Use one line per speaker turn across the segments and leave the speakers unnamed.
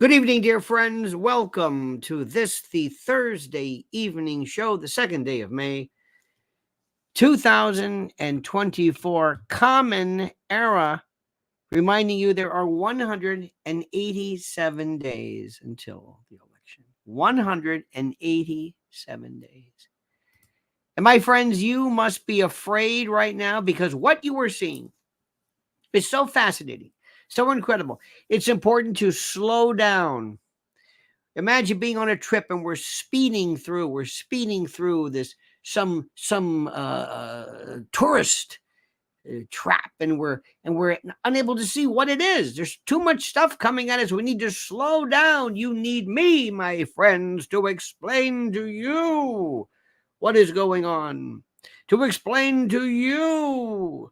Good evening, dear friends. Welcome to the Thursday evening show, the second day of May, 2024, Common Era, reminding you there are 187 days until the election. 187 days. And my friends, you must be afraid right now because what you are seeing is so fascinating, so incredible. It's important to slow down. Imagine being on a trip and we're speeding through this some tourist trap, and we're unable to see what it is. There's too much stuff coming at us. We need to slow down. You need me, my friends, to explain to you what is going on, to explain to you.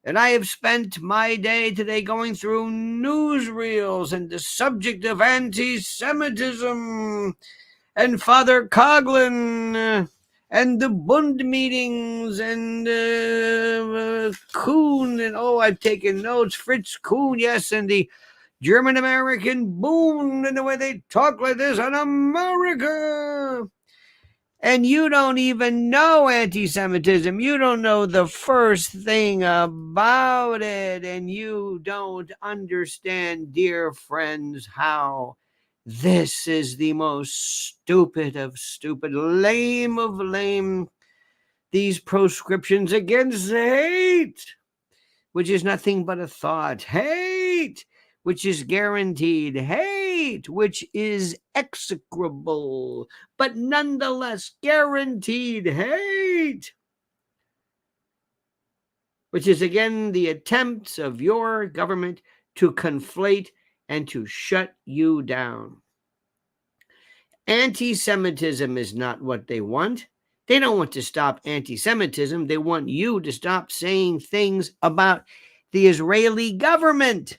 And I have spent my day today going through newsreels and the subject of anti-Semitism and Father Coughlin and the Bund meetings and Kuhn. And I've taken notes. Fritz Kuhn, yes, and the German-American Boon and the way they talk like this on America. And you don't even know anti-Semitism. You don't know the first thing about it. And you don't understand, dear friends, how this is the most stupid of stupid, lame of lame. These proscriptions against hate, which is nothing but a thought. Hate, which is guaranteed. Hate, which is execrable, but nonetheless guaranteed. Hate, which is again the attempts of your government to conflate and to shut you down. Anti-Semitism is not what they want. They don't want to stop anti-Semitism. They want you to stop saying things about the Israeli government,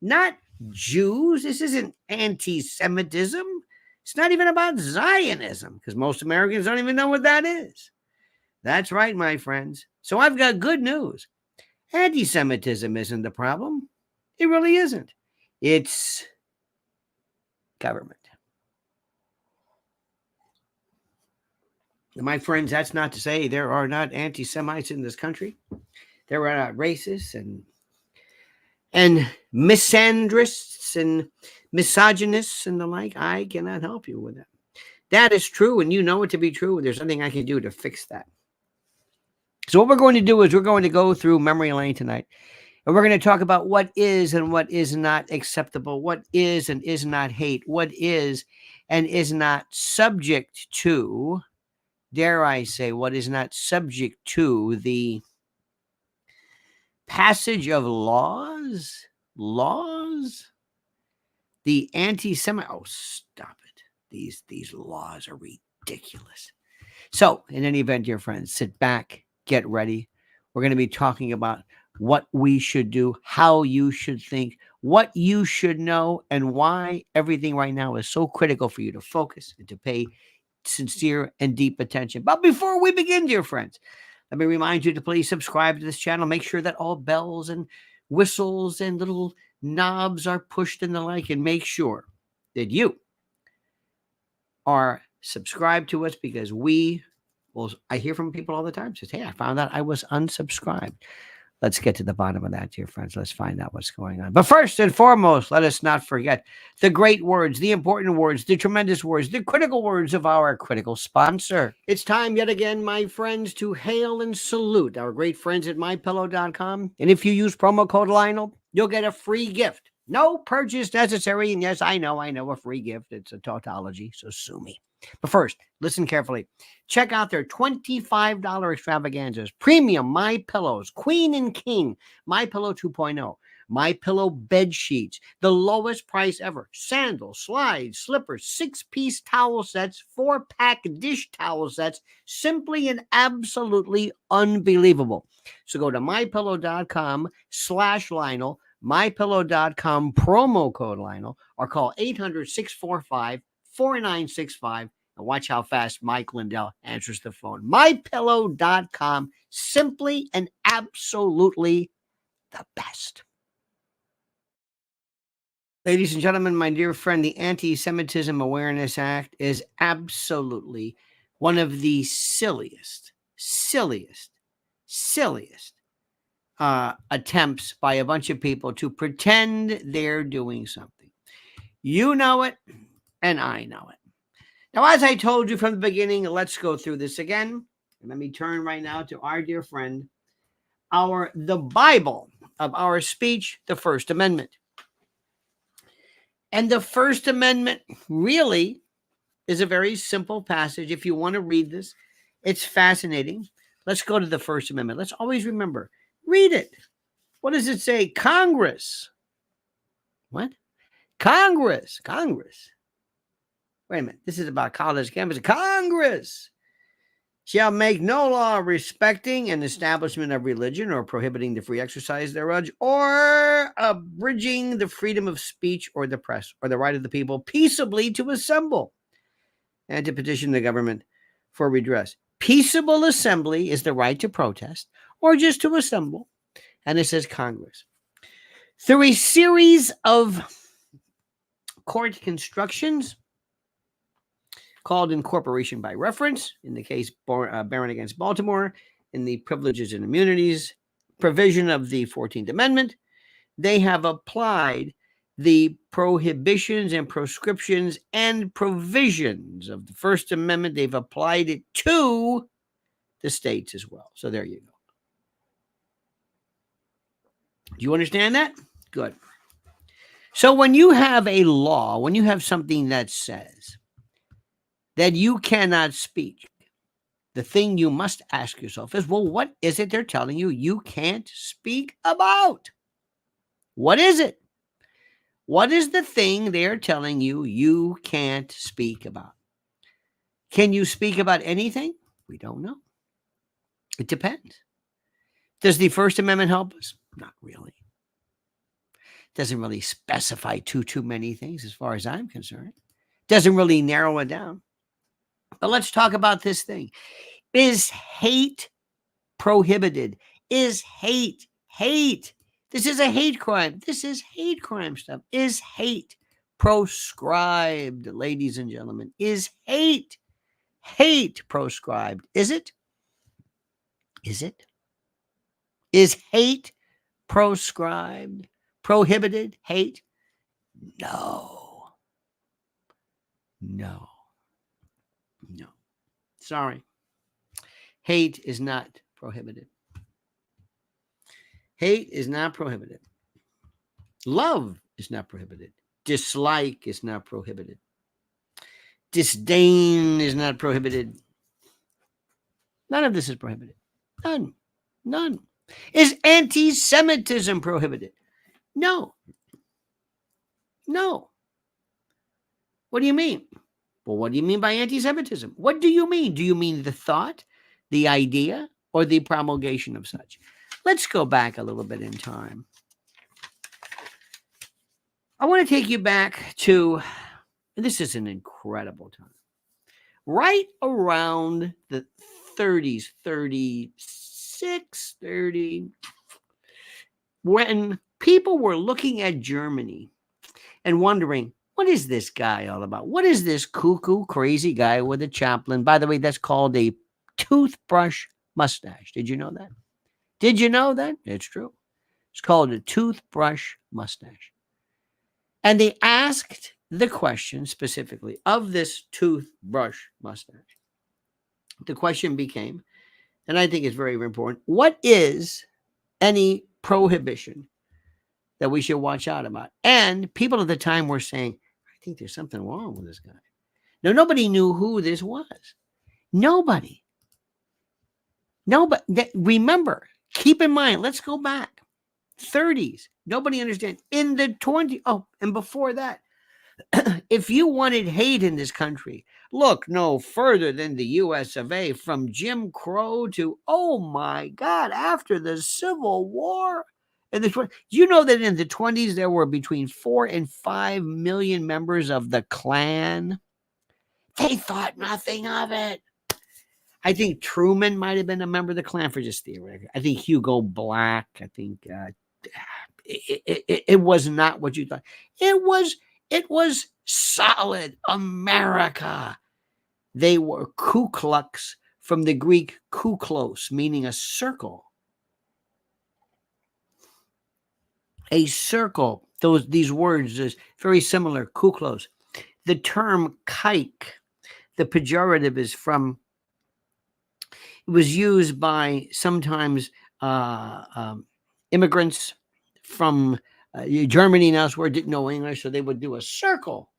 not Jews. This isn't anti-Semitism. It's not even about Zionism, because most Americans don't even know what that is. That's right, my friends. So I've got good news. Anti-Semitism isn't the problem. It really isn't. It's government. And my friends, that's not to say there are not anti-Semites in this country. There are not racists and misandrists and misogynists and the like. I cannot help you with that. That is true, and you know it to be true. There's nothing I can do to fix that. So what we're going to do is we're going to go through memory lane tonight, and we're going to talk about what is and what is not acceptable, what is and is not hate, what is and is not subject to, dare I say, what is not subject to the passage of laws, the anti-Semitic. Oh, stop it. These laws are ridiculous. So in any event, dear friends, sit back, get ready. We're going to be talking about what we should do, how you should think, what you should know, and why everything right now is so critical for you to focus and to pay sincere and deep attention. But before we begin, dear friends, let me remind you to please subscribe to this channel. Make sure that all bells and whistles and little knobs are pushed and the like, and make sure that you are subscribed to us, because I hear from people all the time, says, hey, I found out I was unsubscribed. Let's get to the bottom of that, dear friends. Let's find out what's going on. But first and foremost, let us not forget the great words, the important words, the tremendous words, the critical words of our critical sponsor. It's time yet again, my friends, to hail and salute our great friends at mypillow.com. And if you use promo code Lionel, you'll get a free gift. No purchase necessary. And yes, I know, a free gift. It's a tautology, so sue me. But first, listen carefully. Check out their $25 extravaganzas. Premium My Pillows, Queen and King, My Pillow 2.0, My Pillow bed sheets, the lowest price ever. Sandals, slides, slippers, 6-piece towel sets, 4-pack dish towel sets. Simply and absolutely unbelievable. So go to mypillow.com/Lionel, mypillow.com, promo code Lionel, or call 800-645-4965, and watch how fast Mike Lindell answers the phone. MyPillow.com, simply and absolutely the best. Ladies and gentlemen, my dear friend, the Anti-Semitism Awareness Act is absolutely one of the silliest attempts by a bunch of people to pretend they're doing something. You know it, and I know it. Now, as I told you from the beginning, let's go through this again. Let me turn right now to our dear friend, the Bible of our speech, the First Amendment. And the First Amendment really is a very simple passage. If you want to read this, it's fascinating. Let's go to the First Amendment. Let's always remember, read it. What does it say? Congress. What? Congress. Wait a minute. This is about college campus. Congress shall make no law respecting an establishment of religion or prohibiting the free exercise thereof or abridging the freedom of speech or the press or the right of the people peaceably to assemble and to petition the government for redress. Peaceable assembly is the right to protest or just to assemble. And it says Congress. Through a series of court constructions called incorporation by reference, in the case Barron against Baltimore, in the privileges and immunities provision of the 14th Amendment, they have applied the prohibitions and proscriptions and provisions of the First Amendment. They've applied it to the states as well. So there you go. Do you understand that? Good. So when you have a law, when you have something that says that you cannot speak, the thing you must ask yourself is, well, what is it they're telling you can't speak about? What is it? What is the thing they're telling you can't speak about? Can you speak about anything? We don't know. It depends. Does the First Amendment help us? Not really. Doesn't really specify too many things as far as I'm concerned. Doesn't really narrow it down. But let's talk about this thing. Is hate prohibited? Is hate? This is a hate crime. This is hate crime stuff. Is hate proscribed, ladies and gentlemen? Is hate proscribed? Is it? Is hate proscribed? Prohibited? Hate? No. Sorry. Hate is not prohibited. Hate is not prohibited. Love is not prohibited. Dislike is not prohibited. Disdain is not prohibited. None of this is prohibited. None. Is anti-Semitism prohibited? No. What do you mean? Well, what do you mean by anti-Semitism? What do you mean? Do you mean the thought, the idea, or the promulgation of such? Let's go back a little bit in time. I want to take you back to, and this is an incredible time, right around the 30s, 36, 30, when people were looking at Germany and wondering, what is this guy all about? What is this cuckoo, crazy guy with a chaplain? By the way, that's called a toothbrush mustache. Did you know that? It's true. It's called a toothbrush mustache. And they asked the question specifically of this toothbrush mustache. The question became, and I think it's very, very important, what is any prohibition that we should watch out about? And people at the time were saying, I think there's something wrong with this guy. Now, nobody knew who this was. Nobody. Remember, keep in mind, let's go back. 30s. Nobody understands. In the 20s. Oh, and before that, if you wanted hate in this country, look no further than the US of A, from Jim Crow to, oh my God, after the Civil War. You know that in the 20s, there were between 4 and 5 million members of the Klan. They thought nothing of it. I think Truman might have been a member of the Klan, for just theoretically. I think Hugo Black. I think It was not what you thought. It was solid America. They were Ku Klux, from the Greek kuklos, meaning a circle. A circle. These words is very similar. Kuklos. The term kike, the pejorative, is from. It was used by sometimes immigrants from Germany and elsewhere, didn't know English, so they would do a circle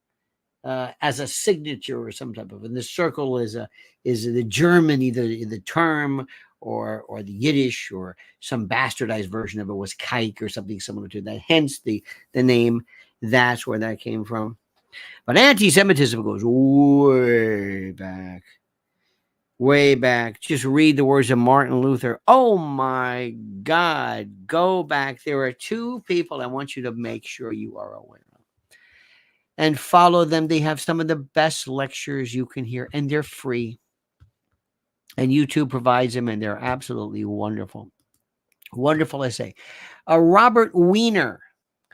as a signature or some type of. And the circle is the German, either the term or the Yiddish, or some bastardized version of it was kike or something similar to that. Hence the name. That's where that came from. But anti-Semitism goes way back. Way back. Just read the words of Martin Luther. Oh my God. Go back. There are two people I want you to make sure you are aware of. And follow them. They have some of the best lectures you can hear, and they're free. And YouTube provides them, and they're absolutely wonderful. Wonderful essay. Robert Wiener,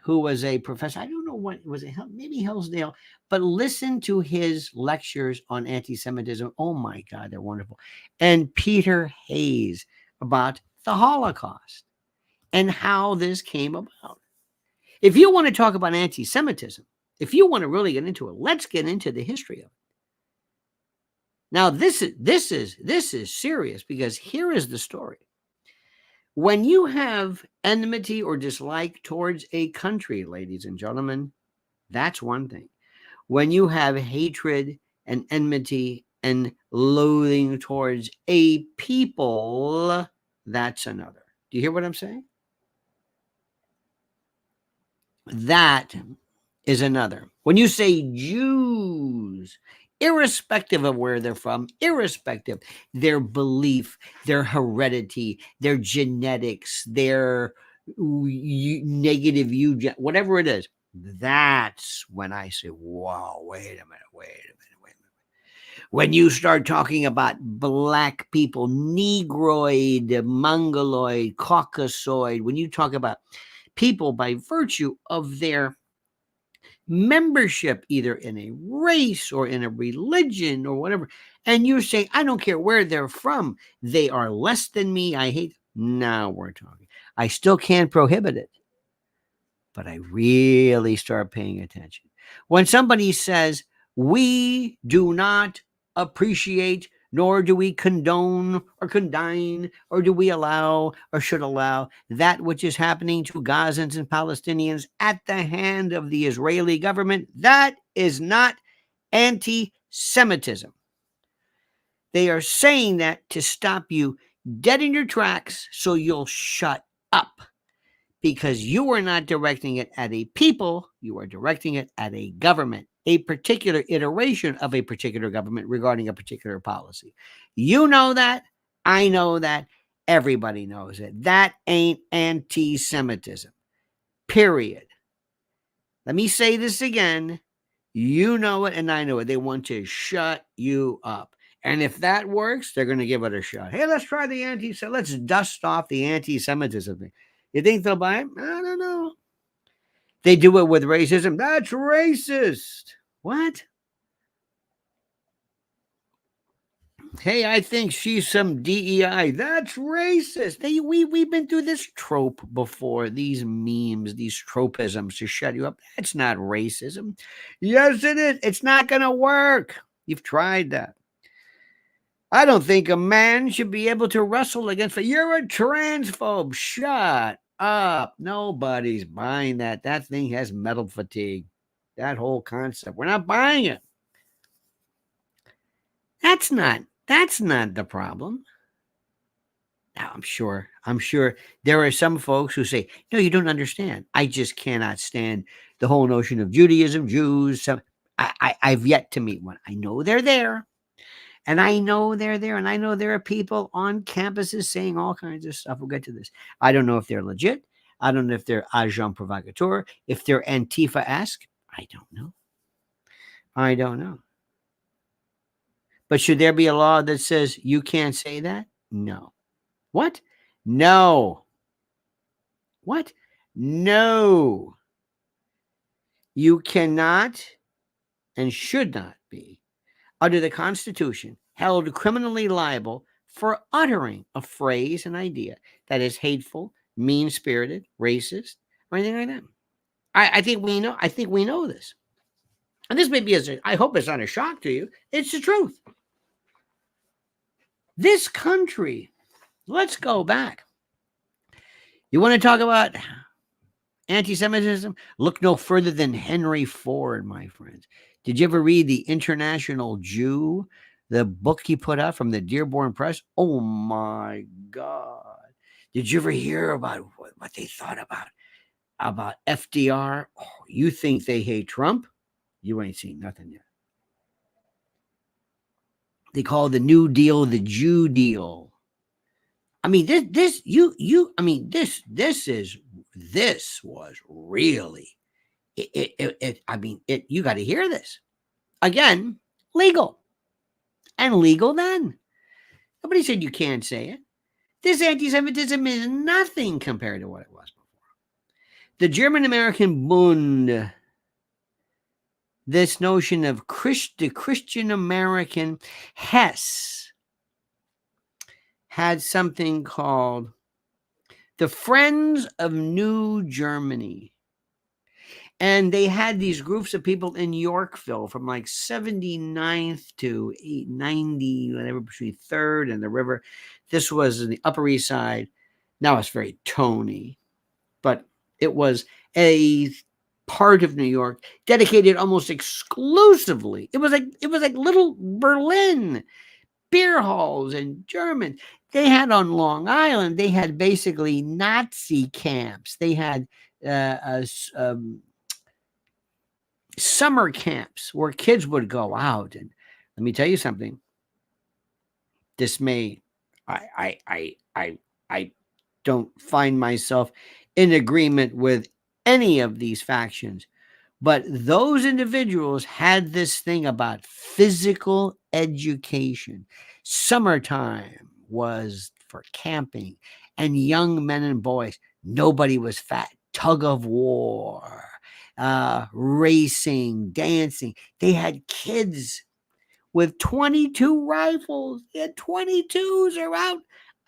who was a professor, I don't know what was it, maybe Hillsdale, but listen to his lectures on anti-Semitism. Oh my God, they're wonderful. And Peter Hayes about the Holocaust and how this came about. If you want to talk about anti-Semitism, if you want to really get into it, let's get into the history of it. Now, this is serious, because here is the story. When you have enmity or dislike towards a country, ladies and gentlemen, that's one thing. When you have hatred and enmity and loathing towards a people, that's another. Do you hear what I'm saying? That is another. When you say Jews, irrespective of where they're from, irrespective their belief, their heredity, their genetics, their negative whatever it is, that's when I say, wow, wait a minute. When you start talking about black people, Negroid, Mongoloid, Caucasoid, when you talk about people by virtue of their membership, either in a race or in a religion or whatever, and you're saying, I don't care where they're from, they are less than me, I hate. Now we're talking. I still can't prohibit it, but I really start paying attention. When somebody says, we do not appreciate, nor do we condone or condign, or do we allow or should allow that which is happening to Gazans and Palestinians at the hand of the Israeli government, that is not anti-Semitism. They are saying that to stop you dead in your tracks so you'll shut up, because you are not directing it at a people, you are directing it at a government, a particular iteration of a particular government regarding a particular policy. You know that. I know that. Everybody knows it. That ain't anti-Semitism. Period. Let me say this again. You know it and I know it. They want to shut you up. And if that works, they're going to give it a shot. Hey, let's try the let's dust off the anti-Semitism thing. You think they'll buy it? I don't know. They do it with racism. That's racist. What? Hey, I think she's some DEI. That's racist. We've been through this trope before, these memes, these tropisms to shut you up. That's not racism. Yes, it is. It's not going to work. You've tried that. I don't think a man should be able to wrestle against you're a transphobe. Shut up. Nobody's buying that. That thing has mental fatigue. That whole concept. We're not buying it. That's not the problem. Now, I'm sure there are some folks who say, no, you don't understand. I just cannot stand the whole notion of Judaism, Jews. I've yet to meet one. I know they're there. And I know they're there. And I know there are people on campuses saying all kinds of stuff. We'll get to this. I don't know if they're legit. I don't know if they're agent provocateur, if they're Antifa-esque. I don't know. But should there be a law that says you can't say that? No. What? No. What? No, you cannot and should not be, under the Constitution, held criminally liable for uttering a phrase, an idea that is hateful, mean-spirited, racist, or anything like that. I think we know. I think we know this, and this may be I hope it's not a shock to you. It's the truth. This country. Let's go back. You want to talk about anti-Semitism? Look no further than Henry Ford, my friends. Did you ever read The International Jew, the book he put out from the Dearborn Press? Oh my God. Did you ever hear about what they thought about FDR? Oh, you think they hate Trump? You ain't seen nothing yet. They call the New Deal the Jew deal. I mean, this was really you got to hear this. Again, legal. And legal then. Nobody said you can't say it. This anti-Semitism is nothing compared to what it was before. The German-American Bund, this notion of the Christian-American Hess, had something called the Friends of New Germany. And they had these groups of people in Yorkville from like 79th to 90, whatever, between 3rd and the river. This was in the Upper East Side. Now it's very Tony, but it was a part of New York dedicated almost exclusively. It was like little Berlin, beer halls and German. They had on Long Island, they had basically Nazi camps. They had summer camps where kids would go out. And let me tell you something. This may, I don't find myself in agreement with any of these factions, but those individuals had this thing about physical education. Summertime was for camping, and young men and boys, nobody was fat. Tug of war, racing, dancing. They had kids with 22 rifles. They had 22s. They're out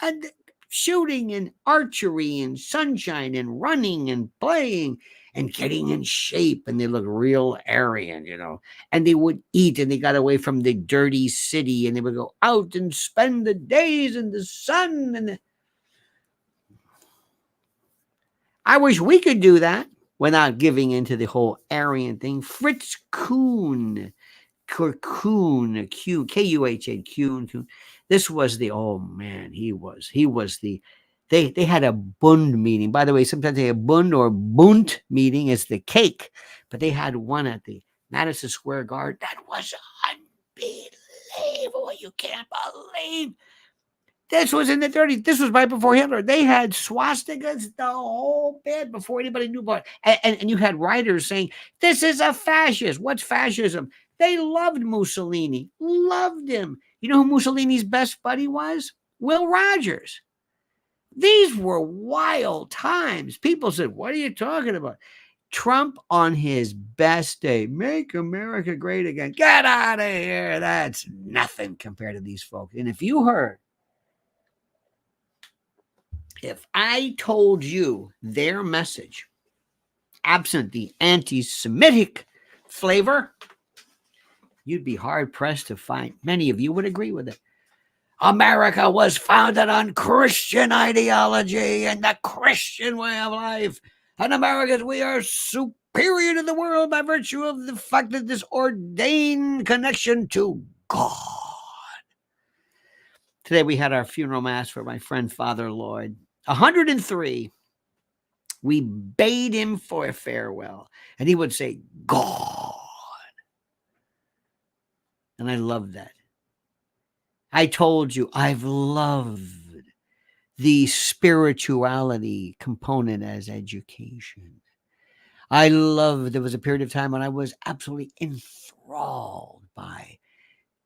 and shooting and archery and sunshine and running and playing and getting in shape. And they look real Aryan, and they would eat, and they got away from the dirty city, and they would go out and spend the days in the sun. I wish we could do that without giving into the whole Aryan thing. Fritz Kuhn, K-U-H-A, Kuhn. This was the, oh man, he was the, they had a Bund meeting. By the way, sometimes they have Bund or Bund meeting is the cake, but they had one at the Madison Square Garden. That was unbelievable. You can't believe. This was in the 30s. This was right before Hitler. They had swastikas the whole bit before anybody knew about it. And you had writers saying, this is a fascist. What's fascism? They loved Mussolini. Loved him. You know who Mussolini's best buddy was? Will Rogers. These were wild times. People said, what are you talking about? Trump on his best day, make America great again. Get out of here. That's nothing compared to these folks. And if you heard, if I told you their message, absent the anti-Semitic flavor, you'd be hard-pressed to find. Many of you would agree with it. America was founded on Christian ideology and the Christian way of life. And Americans, we are superior to the world by virtue of the fact that this ordained connection to God. Today we had our funeral mass for my friend Father Lloyd. 103. We bade him for a farewell, and he would say, God. And I love that. I told you, I've loved the spirituality component as education. There was a period of time when I was absolutely enthralled by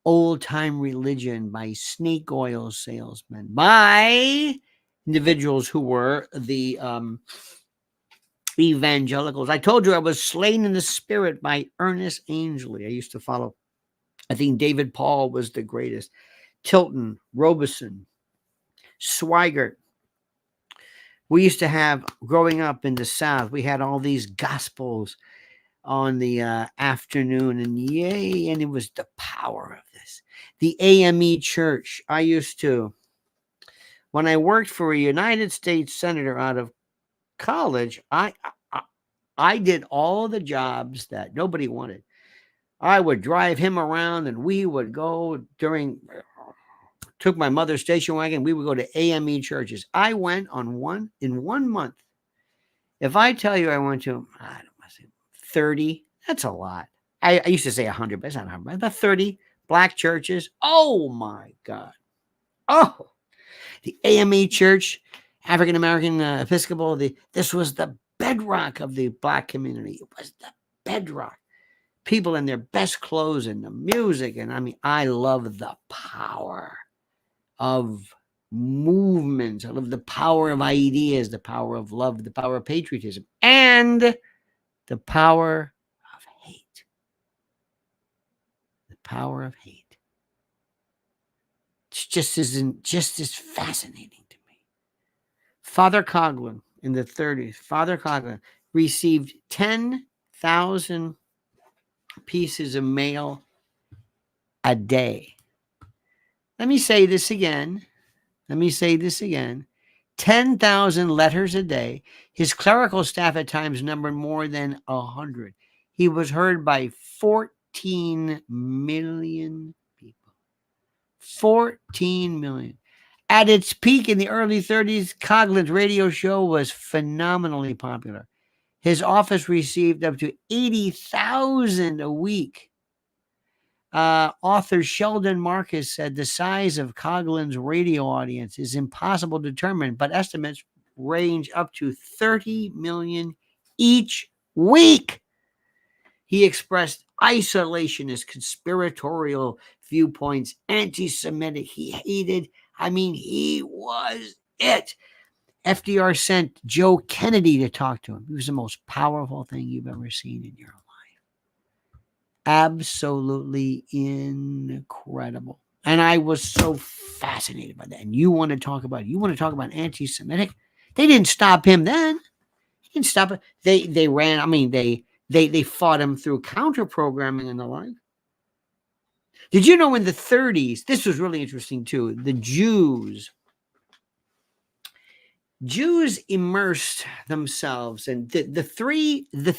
old-time religion, by snake oil salesmen, by individuals who were the evangelicals. I told you I was slain in the spirit by Ernest Angley. I used to follow. I think David Paul was the greatest. Tilton, Robeson, Swigert. We used to have, growing up in the South, we had all these gospels on the afternoon, and yay, and it was the power of this. The AME church. I used to, when I worked for a United States senator out of college, I did all the jobs that nobody wanted. I would drive him around, and we would go took my mother's station wagon. We would go to AME churches. I went in 1 month. If I tell you I went to, I don't want to say 30, that's a lot. I used to say 100, but it's not 100, about 30 black churches. Oh my God. Oh, the AME church, African American Episcopal, this was the bedrock of the black community. It was the bedrock. People in their best clothes and the music. And I mean, I love the power of movements. I love the power of ideas, the power of love, the power of patriotism, and the power of hate. The power of hate. It's just as fascinating to me. Father Coughlin in the 30s, Father Coughlin received 10,000 pieces of mail a day. Let me say this again. 10,000 letters a day. His clerical staff at times numbered more than 100. He was heard by 14 million people. 14 million. At its peak in the early 30s, Coughlin's radio show was phenomenally popular. His office received up to 80,000 a week. Author Sheldon Marcus said the size of Coughlin's radio audience is impossible to determine, but estimates range up to 30 million each week. He expressed isolationist, conspiratorial viewpoints, anti-Semitic. He was it. FDR sent Joe Kennedy to talk to him. He was the most powerful thing you've ever seen in your life. Absolutely incredible. And I was so fascinated by that. And you want to talk about anti-Semitic? They didn't stop him then. He didn't stop it. They ran, they fought him through counter-programming and the like. Did you know in the 30s, this was really interesting too, the Jews immersed themselves in the three the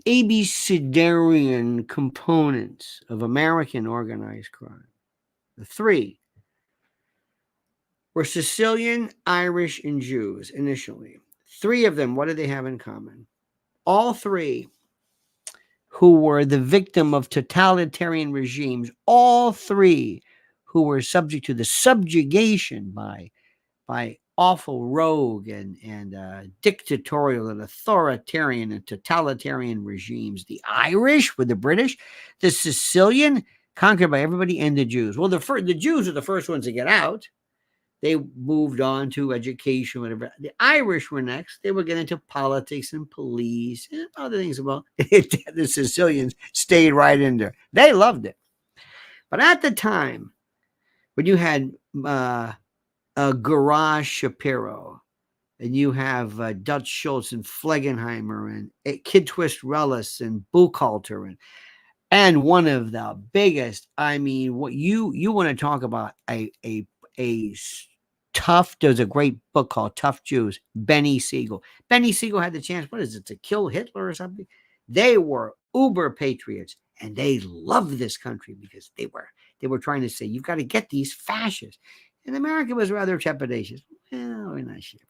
abecedarian components of American organized crime. The three were Sicilian, Irish, and Jews initially. Three of them, what did they have in common? All three who were the victim of totalitarian regimes, all three who were subject to the subjugation by awful rogue and dictatorial and authoritarian and totalitarian regimes. The Irish were the British, the Sicilian conquered by everybody, and the Jews. Well, the Jews were the first ones to get out. They moved on to education, whatever. The Irish were next. They would get into politics and police and other things. Well, the Sicilians stayed right in there. They loved it. But at the time, when you had Garage Shapiro, and you have Dutch Schultz and Flegenheimer and Kid Twist Rellis and Buchalter and one of the biggest. I mean, what you want to talk about a tough. There's a great book called Tough Jews. Benny Siegel. Benny Siegel had the chance. What is it, to kill Hitler or something? They were uber patriots, and they loved this country because they were trying to say, you've got to get these fascists. And America was rather trepidatious. Well, we're not sure.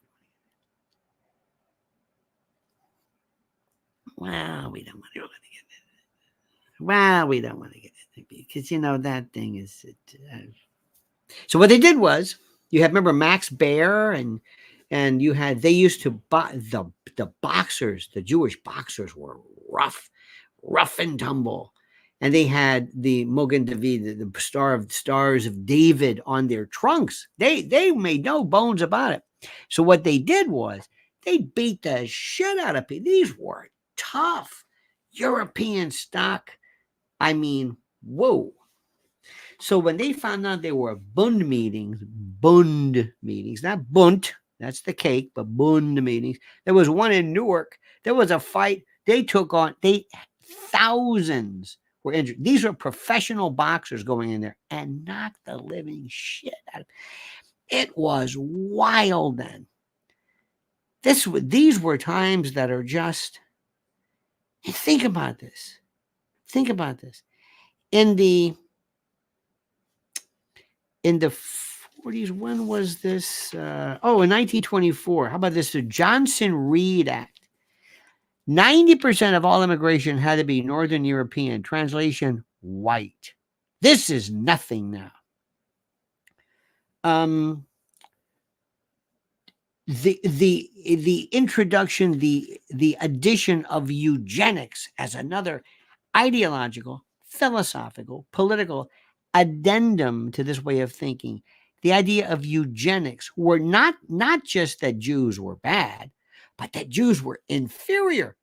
Well, we don't want to get it. Well, we don't want to get it because that thing is. So what they did was, you have, remember Max Baer and they used to buy the boxers. The Jewish boxers were rough and tumble. and they had the Mogen David, the Star of Stars of David on their trunks. They made no bones about it. So what they did was they beat the shit out of people. These were tough European stock. I mean, whoa. So when they found out there were Bund meetings, not Bund, that's the cake, but Bund meetings. There was one in Newark. There was a fight. They took on, thousands were injured. These were professional boxers going in there and knocked the living shit out of it. It was wild then. These were times that are just, think about this. Think about this. In the 40s, when was this? In 1924. How about this? The Johnson-Reed Act. 90% of all immigration had to be Northern European. Translation, white. This is nothing now. The introduction, the addition of eugenics as another ideological, philosophical, political addendum to this way of thinking. The idea of eugenics were not just that Jews were bad, but that Jews were inferior.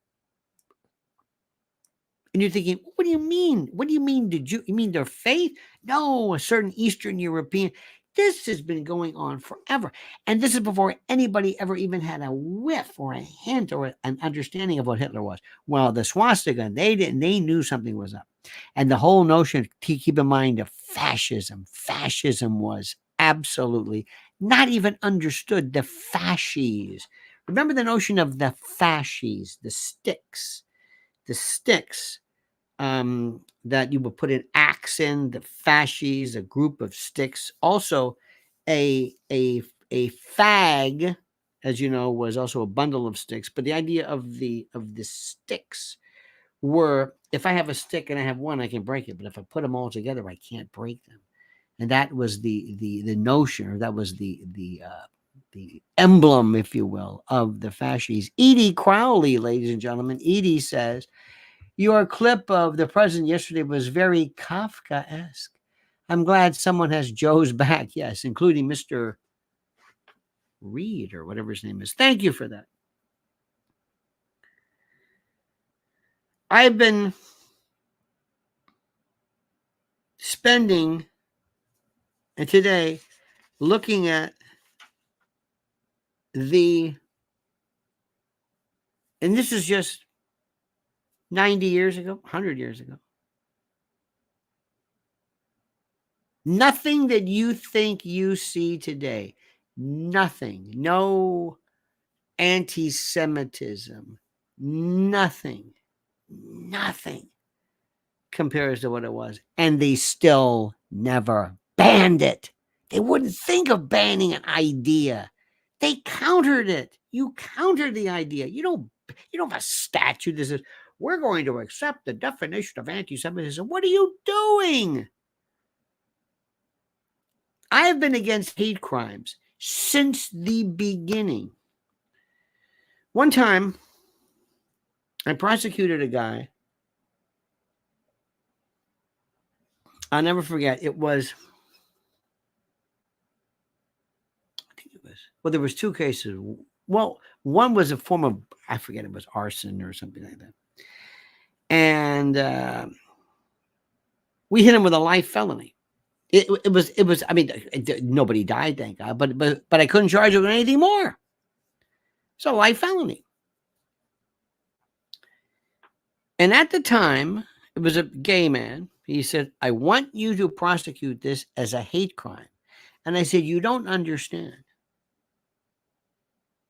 And you're thinking, what do you mean? What do you mean you mean their faith? No, a certain Eastern European. This has been going on forever. And this is before anybody ever even had a whiff or a hint or an understanding of what Hitler was. Well, the swastika, they knew something was up. And the whole notion, keep in mind, of fascism. Fascism was absolutely not even understood. The fasces. Remember the notion of the fasces, the sticks. That you would put an axe in, the fasces, a group of sticks. Also, a fag, as you know, was also a bundle of sticks. But the idea of the sticks were, if I have a stick and I have one, I can break it. But if I put them all together, I can't break them. And that was the notion, or that was the emblem, if you will, of the fasces. Edie Crowley, ladies and gentlemen, Edie says, your clip of the president yesterday was very Kafkaesque. I'm glad someone has Joe's back. Yes, including Mr. Reed or whatever his name is. Thank you for that. I've been spending today looking at and this is just 90 years ago, 100 years ago. Nothing that you think you see today, nothing, no anti-Semitism, nothing compares to what it was. And they still never banned it. They wouldn't think of banning an idea. They countered it. You countered the idea. You don't have a statute that says, we're going to accept the definition of anti-Semitism. What are you doing? I have been against hate crimes since the beginning. One time, I prosecuted a guy. I'll never forget. It was, there was two cases. Well, one was a form of, I forget, it was arson or something like that. And we hit him with a life felony. It was. I mean, nobody died, thank God. But I couldn't charge him with anything more. It's a life felony. And at the time, it was a gay man. He said, "I want you to prosecute this as a hate crime." And I said, "You don't understand.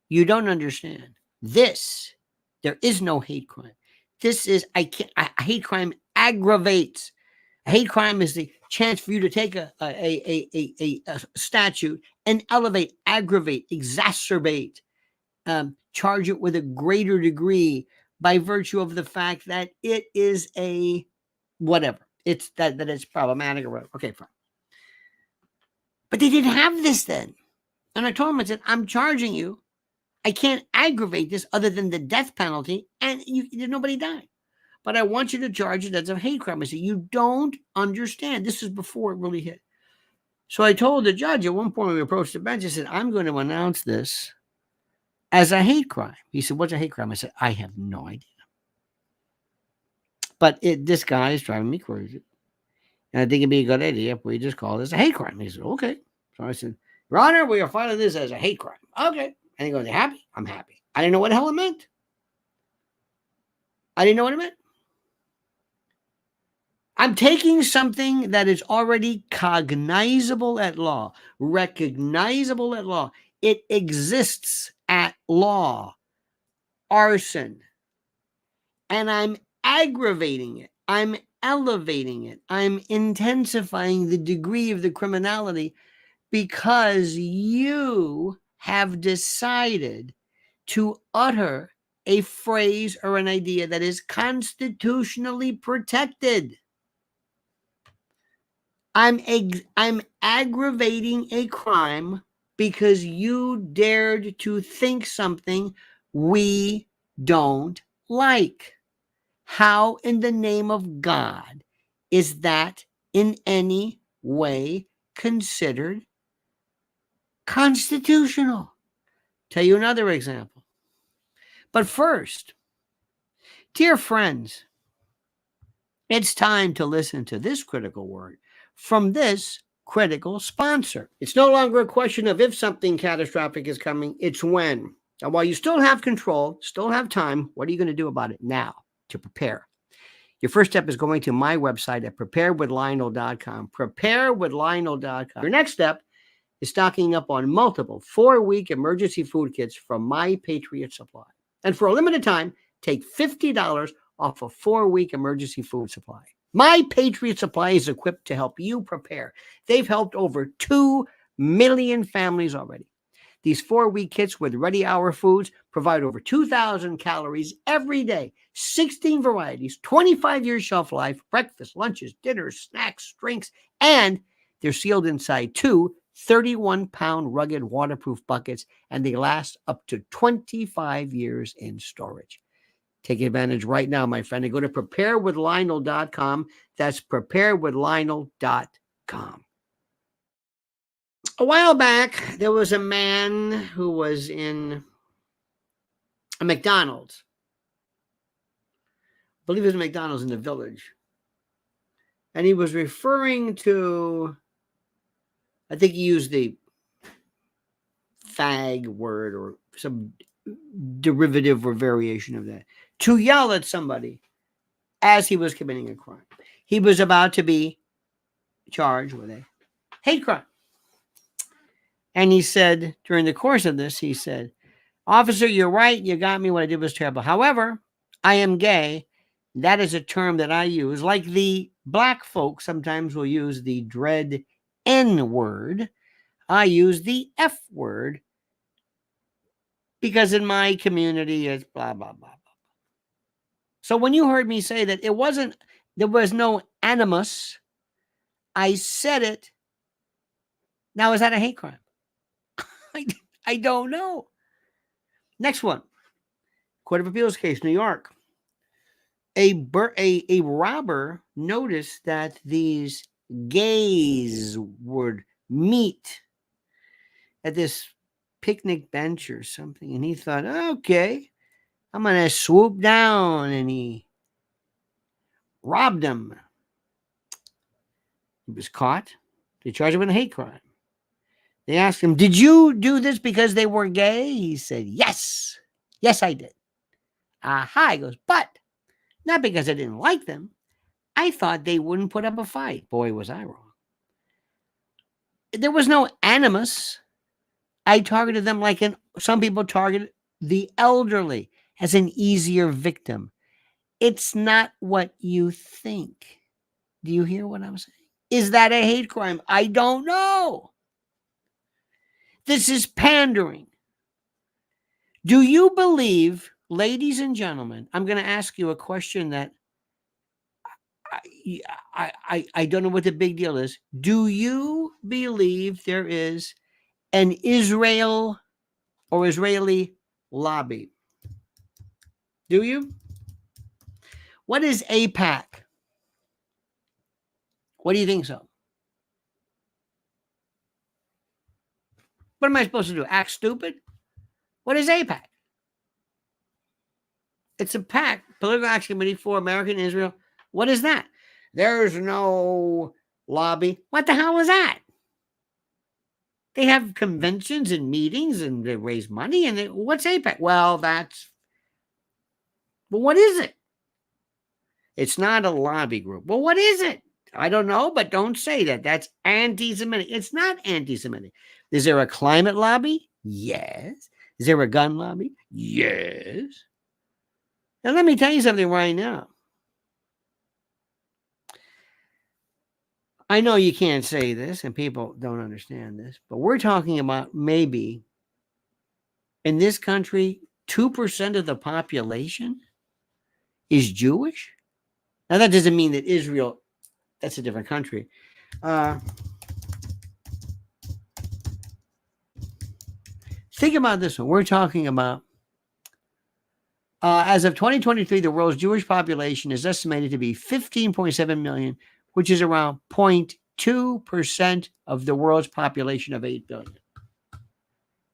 You don't understand. There is no hate crime. This is a hate crime aggravates. A hate crime is the chance for you to take a statute and elevate, aggravate, exacerbate, charge it with a greater degree by virtue of the fact that it is a whatever. It's that it's problematic or whatever. Okay, fine. But they didn't have this then. And I told him, I said, I'm charging you. I can't aggravate this other than the death penalty, and nobody died. but I want you to charge it as a hate crime. I said, you don't understand. This is before it really hit. So I told the judge at one point when we approached the bench, I said, I'm going to announce this as a hate crime. He said, what's a hate crime? I said, I have no idea. But this guy is driving me crazy. And I think it'd be a good idea if we just call this a hate crime. He said, okay. So I said, Your Honor, we are filing this as a hate crime. Okay. And he goes, you happy? I'm happy. I didn't know what the hell it meant. I didn't know what it meant. I'm taking something that is already cognizable at law, recognizable at law. It exists at law. Arson. And I'm aggravating it. I'm elevating it. I'm intensifying the degree of the criminality because you have decided to utter a phrase or an idea that is constitutionally protected. I'm aggravating a crime because you dared to think something we don't like. How in the name of God is that in any way considered constitutional? Tell you another example. But first, dear friends, it's time to listen to this critical word from this critical sponsor. It's no longer a question of if something catastrophic is coming, it's when. And while you still have control, still have time, what are you going to do about it now to prepare? Your first step is going to my website at preparedwithlionel.com. Preparedwithlionel.com. Your next step is stocking up on multiple 4-week emergency food kits from My Patriot Supply. And for a limited time, take $50 off a 4-week emergency food supply. My Patriot Supply is equipped to help you prepare. They've helped over 2 million families already. These 4-week kits with ready hour foods provide over 2,000 calories every day, 16 varieties, 25 years shelf life, breakfast, lunches, dinners, snacks, drinks, and they're sealed inside 2 31-pound rugged waterproof buckets, and they last up to 25 years in storage. Take advantage right now, my friend, and go to preparewithlionel.com. That's preparewithlionel.com. A while back, there was a man who was in a McDonald's. I believe it was a McDonald's in the Village. And he was referring to, I think he used the fag word or some derivative or variation of that, to yell at somebody as he was committing a crime. He was about to be charged with a hate crime. And he said, during the course of this, he said, officer, you're right. You got me. What I did was terrible. However, I am gay. That is a term that I use. Like the black folks sometimes will use the dread N word. I use the F word because in my community it's blah, blah, blah, blah. So when you heard me say that there was no animus, I said it. Now, is that a hate crime? I don't know. Next one. Court of Appeals case, New York. A robber noticed that these gays would meet at this picnic bench or something. And he thought, okay, I'm going to swoop down. And he robbed them. He was caught. They charged him with a hate crime. They asked him, did you do this because they were gay? He said, yes. Yes, I did. Aha. He goes, but not because I didn't like them. I thought they wouldn't put up a fight. Boy, was I wrong. There was no animus. I targeted them like some people target the elderly as an easier victim. It's not what you think. Do you hear what I'm saying? Is that a hate crime? I don't know. This is pandering. Do you believe, ladies and gentlemen, I'm going to ask you a question that I don't know what the big deal is. Do you believe there is an Israel or Israeli lobby? Do you? What is APAC? What do you think so? What am I supposed to do? Act stupid? What is APAC? It's a PAC, Political Action Committee for American Israel. What is that? There's no lobby. What the hell is that? They have conventions and meetings and they raise money. And what's APAC? Well, but what is it? It's not a lobby group. Well, what is it? I don't know, but don't say that. That's anti-Semitic. It's not anti-Semitic. Is there a climate lobby? Yes. Is there a gun lobby? Yes. Now, let me tell you something right now. I know you can't say this and people don't understand this, but we're talking about maybe in this country, 2% of the population is Jewish. Now, that doesn't mean that Israel, that's a different country. Think about this one. We're talking about, as of 2023, the world's Jewish population is estimated to be 15.7 million, which is around 0.2% of the world's population of 8 billion.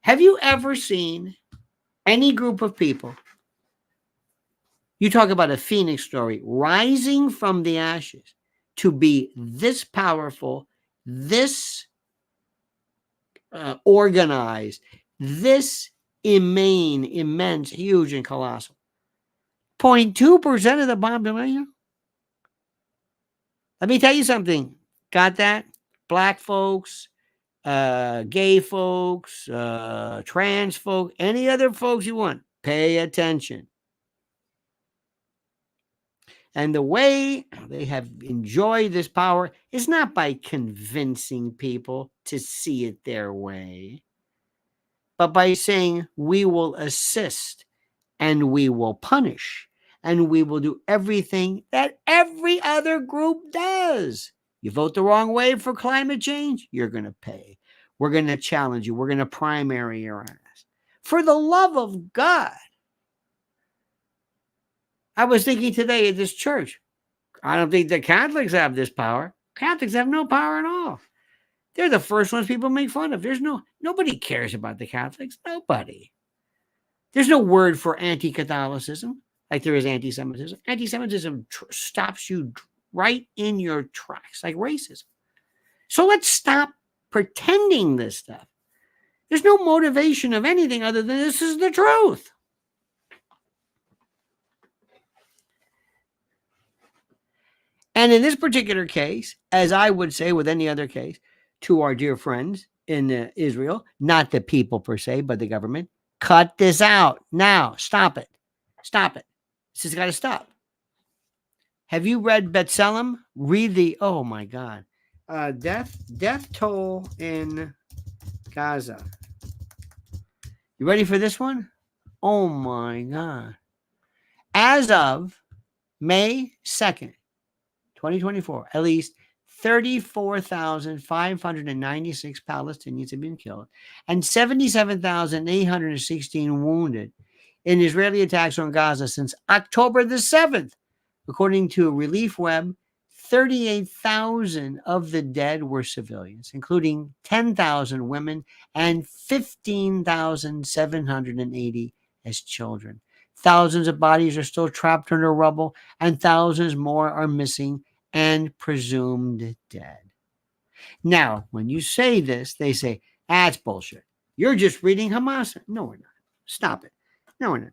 Have you ever seen any group of people, you talk about a phoenix story, rising from the ashes to be this powerful, this organized, this immense, huge, and colossal? 0.2% of the population? Let me tell you something. Got that? Black folks, gay folks, trans folks, any other folks you want, pay attention. And the way they have enjoyed this power is not by convincing people to see it their way, but by saying we will assist and we will punish and we will do everything that every other group does. You vote the wrong way for climate change, you're going to pay. We're going to challenge you. We're going to primary your ass. For the love of God. I was thinking today at this church, I don't think the Catholics have this power. Catholics have no power at all. They're the first ones people make fun of. Nobody cares about the Catholics. Nobody. There's no word for anti-Catholicism like there is anti-Semitism. Anti-Semitism stops you right in your tracks, like racism. So let's stop pretending this stuff. There's no motivation of anything other than this is the truth. And in this particular case, as I would say with any other case, to our dear friends in Israel, not the people per se, but the government, cut this out now. Stop it. Stop it. This has got to stop. Have you read B'Tselem? Read the, oh my God. Death toll in Gaza. You ready for this one? Oh my God. As of May 2nd, 2024, at least 34,596 Palestinians have been killed and 77,816 wounded in Israeli attacks on Gaza since October the 7th. According to Relief Web, 38,000 of the dead were civilians, including 10,000 women and 15,780 as children. Thousands of bodies are still trapped under rubble, and thousands more are missing and presumed dead. Now, when you say this, they say, that's bullshit. You're just reading Hamas. No, we're not. Stop it. No, we're not.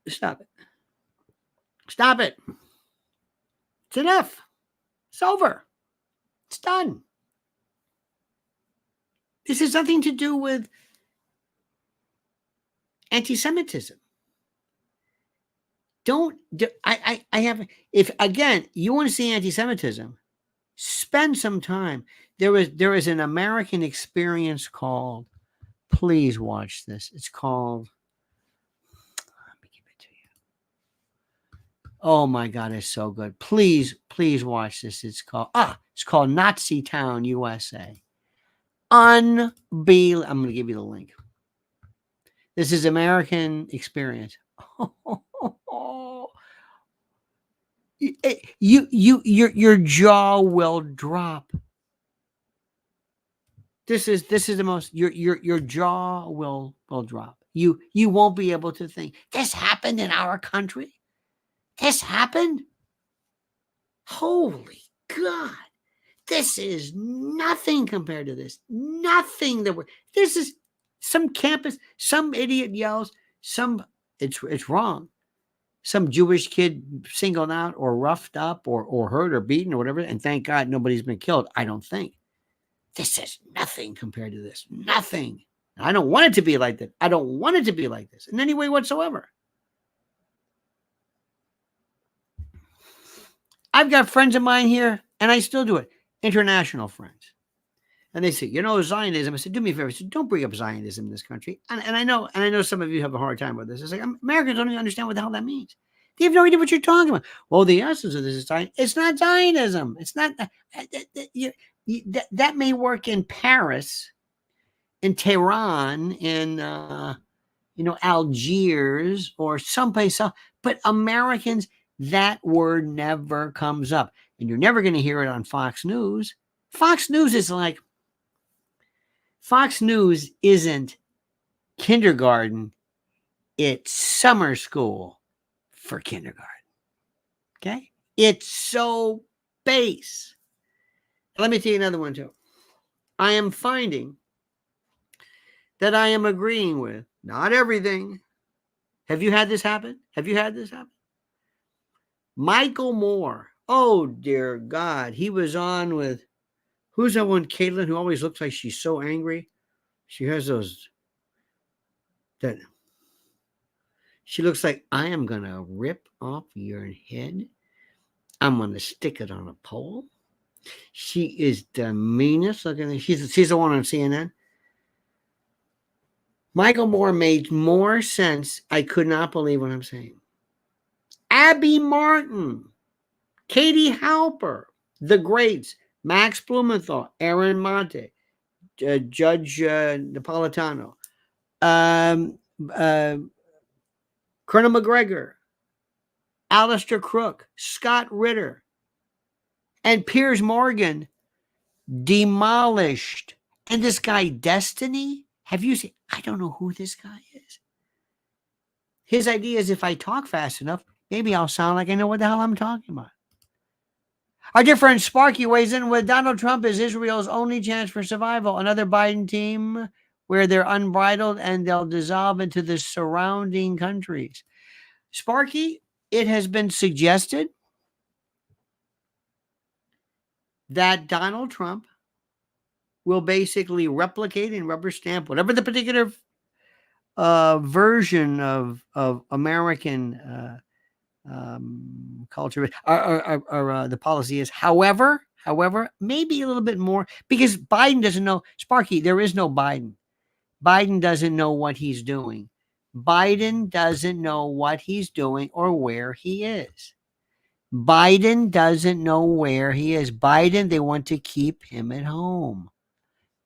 Stop it. Stop it. It's enough. It's over. It's done. This has nothing to do with anti-Semitism. If again, you want to see anti-Semitism, spend some time. There is an American experience called, please watch this. It's called, let me give it to you. Oh my God, it's so good. Please watch this. It's called Nazi Town, USA. Unbelievable. I'm going to give you the link. This is American experience. your jaw will drop. This is the most, your jaw will drop. You won't be able to think this happened in our country. This happened. Holy God. This is nothing compared to this. Nothing that this is some campus, some idiot yells, it's wrong. Some Jewish kid singled out or roughed up or hurt or beaten or whatever, and thank God nobody's been killed. I don't think. This is nothing compared to this. Nothing. I don't want it to be like that. I don't want it to be like this in any way whatsoever. I've got friends of mine here, and I still do it. International friends. And they say, Zionism. I said, do me a favor. I said, don't bring up Zionism in this country. And I know some of you have a hard time with this. It's like Americans don't even understand what the hell that means. They have no idea what you're talking about. Well, the essence of this is Zionism. It's not Zionism. It's not that may work in Paris, in Tehran, in Algiers or someplace else. But Americans, that word never comes up. And you're never going to hear it on Fox News. Fox News isn't kindergarten. It's summer school for kindergarten. Okay? It's so base. Let me tell you another one too. I am finding that I am agreeing with not everything. Have you had this happen? Michael Moore. Oh, dear God. He was on with, who's that one, Caitlin, who always looks like she's so angry? She has she looks like, I am going to rip off your head. I'm going to stick it on a pole. She is the meanest looking. She's the one on CNN. Michael Moore made more sense. I could not believe what I'm saying. Abby Martin, Katie Halper, the greats, Max Blumenthal, Aaron Monte, Judge Napolitano, Colonel McGregor, Alistair Crook, Scott Ritter, and Piers Morgan demolished. And this guy, Destiny, have you seen? I don't know who this guy is. His idea is if I talk fast enough, maybe I'll sound like I know what the hell I'm talking about. Our dear friend Sparky weighs in with Donald Trump is Israel's only chance for survival. Another Biden team where they're unbridled and they'll dissolve into the surrounding countries. Sparky, it has been suggested that Donald Trump will basically replicate and rubber stamp whatever the particular version of American culture or the policy is. However, maybe a little bit more because Biden doesn't know. Sparky, there is no Biden. Biden doesn't know what he's doing. Biden doesn't know what he's doing or where he is. Biden doesn't know where he is. Biden, they want to keep him at home.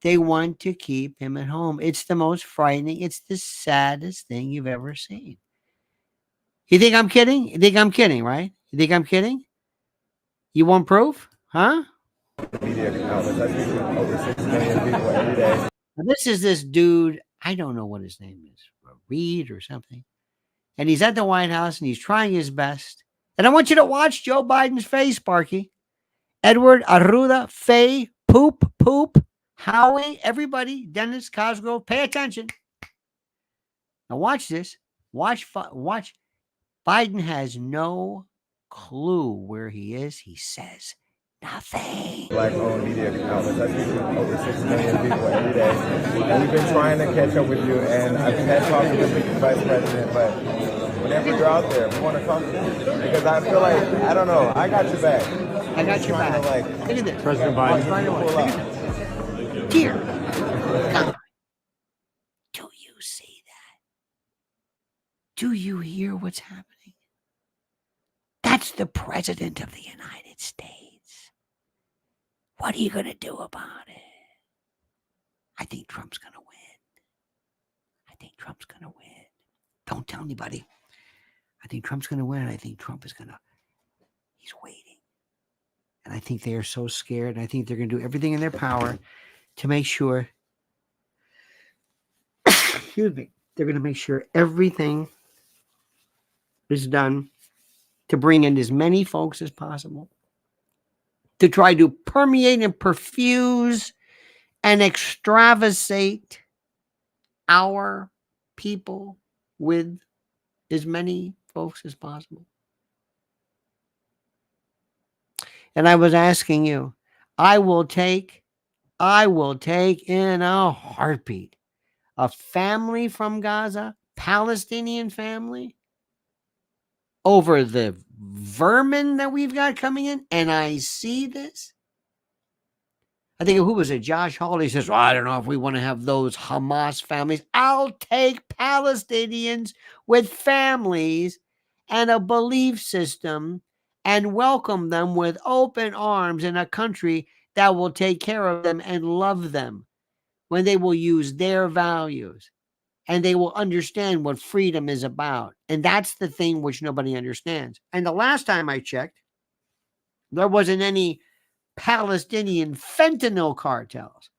They want to keep him at home. It's the most frightening. It's the saddest thing you've ever seen. You think I'm kidding? You think I'm kidding, right? You think I'm kidding? You want proof? Huh? This is this dude. I don't know what his name is. Reed or something. And he's at the White House and he's trying his best. And I want you to watch Joe Biden's face, Sparky. Edward, Arruda, Faye, Poop, Howie, everybody, Dennis, Cosgrove, pay attention. Now watch this. Watch. Biden has no clue where he is. He says nothing.
Black-owned media outlets. I speak with over 6 million people every day. And we've been trying to catch up with you, and I've had talks with the vice president, but whenever you're out there, we want to talk to you. Because I feel like, I don't know, I got your back.
I got your back. Look at this.
President Biden.
Dear God, do you see that? Do you hear what's happening? That's the president of the United States. What are you going to do about it? I think Trump's going to win. Don't tell anybody. I think Trump's going to win. I think Trump is going to, He's waiting. And I think they are so scared. I think they're going to do everything in their power to make sure, excuse me, they're going to make sure everything is done to bring in as many folks as possible, to try to permeate and perfuse and extravasate our people with as many folks as possible. And I was asking you, I will take in a heartbeat a family from Gaza, Palestinian family, over the vermin that we've got coming in. And I see this. I think, who was it? Josh Hawley says, well, I don't know if we want to have those Hamas families. I'll take Palestinians with families and a belief system and welcome them with open arms in a country that will take care of them and love them, when they will use their values and they will understand what freedom is about. And that's the thing which nobody understands. And the last time I checked, there wasn't any Palestinian fentanyl cartels.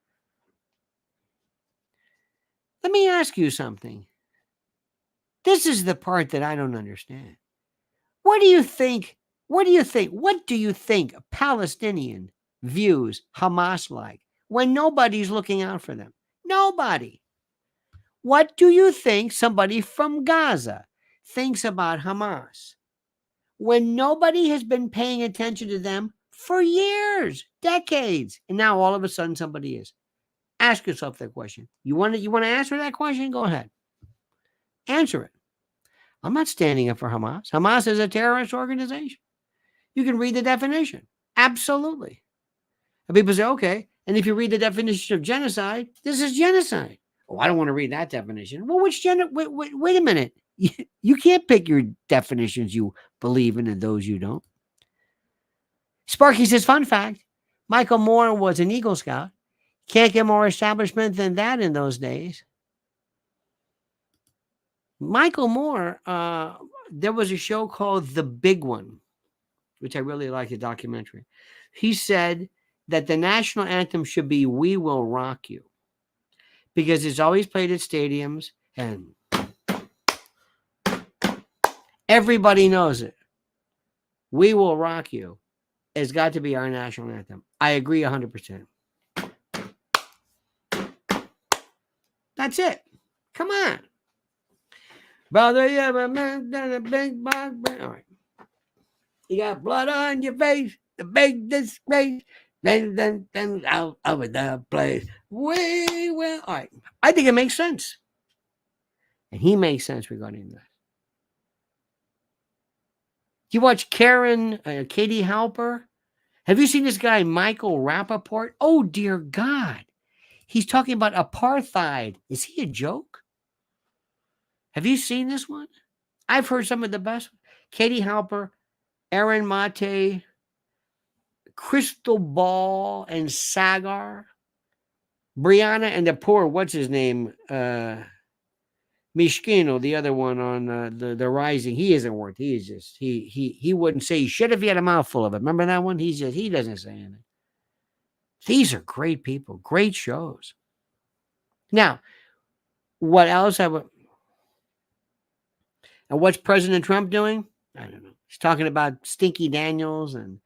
Let me ask you something. This is the part that I don't understand. What do you think a Palestinian views Hamas like when nobody's looking out for them? Nobody. What do you think somebody from Gaza thinks about Hamas when nobody has been paying attention to them for years, decades, and now all of a sudden somebody is? Ask yourself that question. You want to answer that question? Go ahead. Answer it. I'm not standing up for Hamas. Hamas is a terrorist organization. You can read the definition. Absolutely. And people say, okay, and if you read the definition of genocide, this is genocide. Oh, I don't want to read that definition. Well, wait a minute. You can't pick your definitions you believe in and those you don't. Sparky says, fun fact, Michael Moore was an Eagle Scout. Can't get more establishment than that in those days. Michael Moore, there was a show called The Big One, which I really like, a documentary. He said that the national anthem should be We Will Rock You, because it's always played at stadiums and everybody knows it. We Will Rock You has got to be our national anthem. I agree 100%. That's it. Come on. Brother, you have a man done a big box. All right. You got blood on your face, the big disgrace. Then out of the place. We will. All right. I think it makes sense. And he makes sense regarding that. You watch Katie Halper? Have you seen this guy, Michael Rappaport? Oh, dear God. He's talking about apartheid. Is he a joke? Have you seen this one? I've heard some of the best. Katie Halper, Aaron Mate, Crystal Ball and Sagar, Brianna and the poor, what's his name? Mishkino, the other one on the Rising. He isn't worth. He is just he wouldn't say shit if he had a mouthful of it. Remember that one? He doesn't say anything. These are great people, great shows. Now, what else and what's President Trump doing? I don't know. He's talking about Stinky Daniels and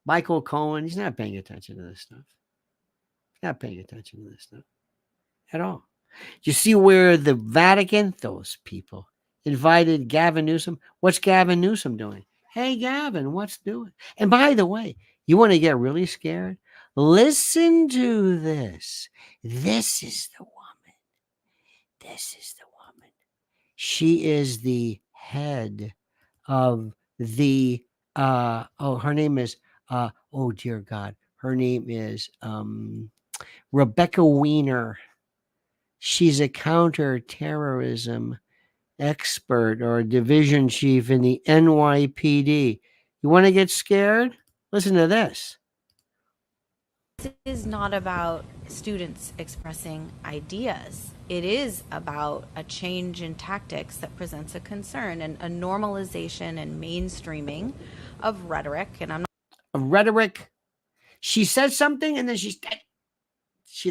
Michael Cohen. He's not paying attention to this stuff. He's not paying attention to this stuff at all. You see where the Vatican, those people, invited Gavin Newsom. What's Gavin Newsom doing? Hey, Gavin, what's doing? And by the way, you want to get really scared? Listen to this. This is the woman. This is the woman. She is the head of the, her name is, oh, dear God. Her name is Rebecca Weiner. She's a counterterrorism expert or division chief in the NYPD. You want to get scared? Listen to this.
This is not about students expressing ideas. it is about a change in tactics that presents a concern and a normalization and mainstreaming of rhetoric. And I'm
Rhetoric. She says something and then she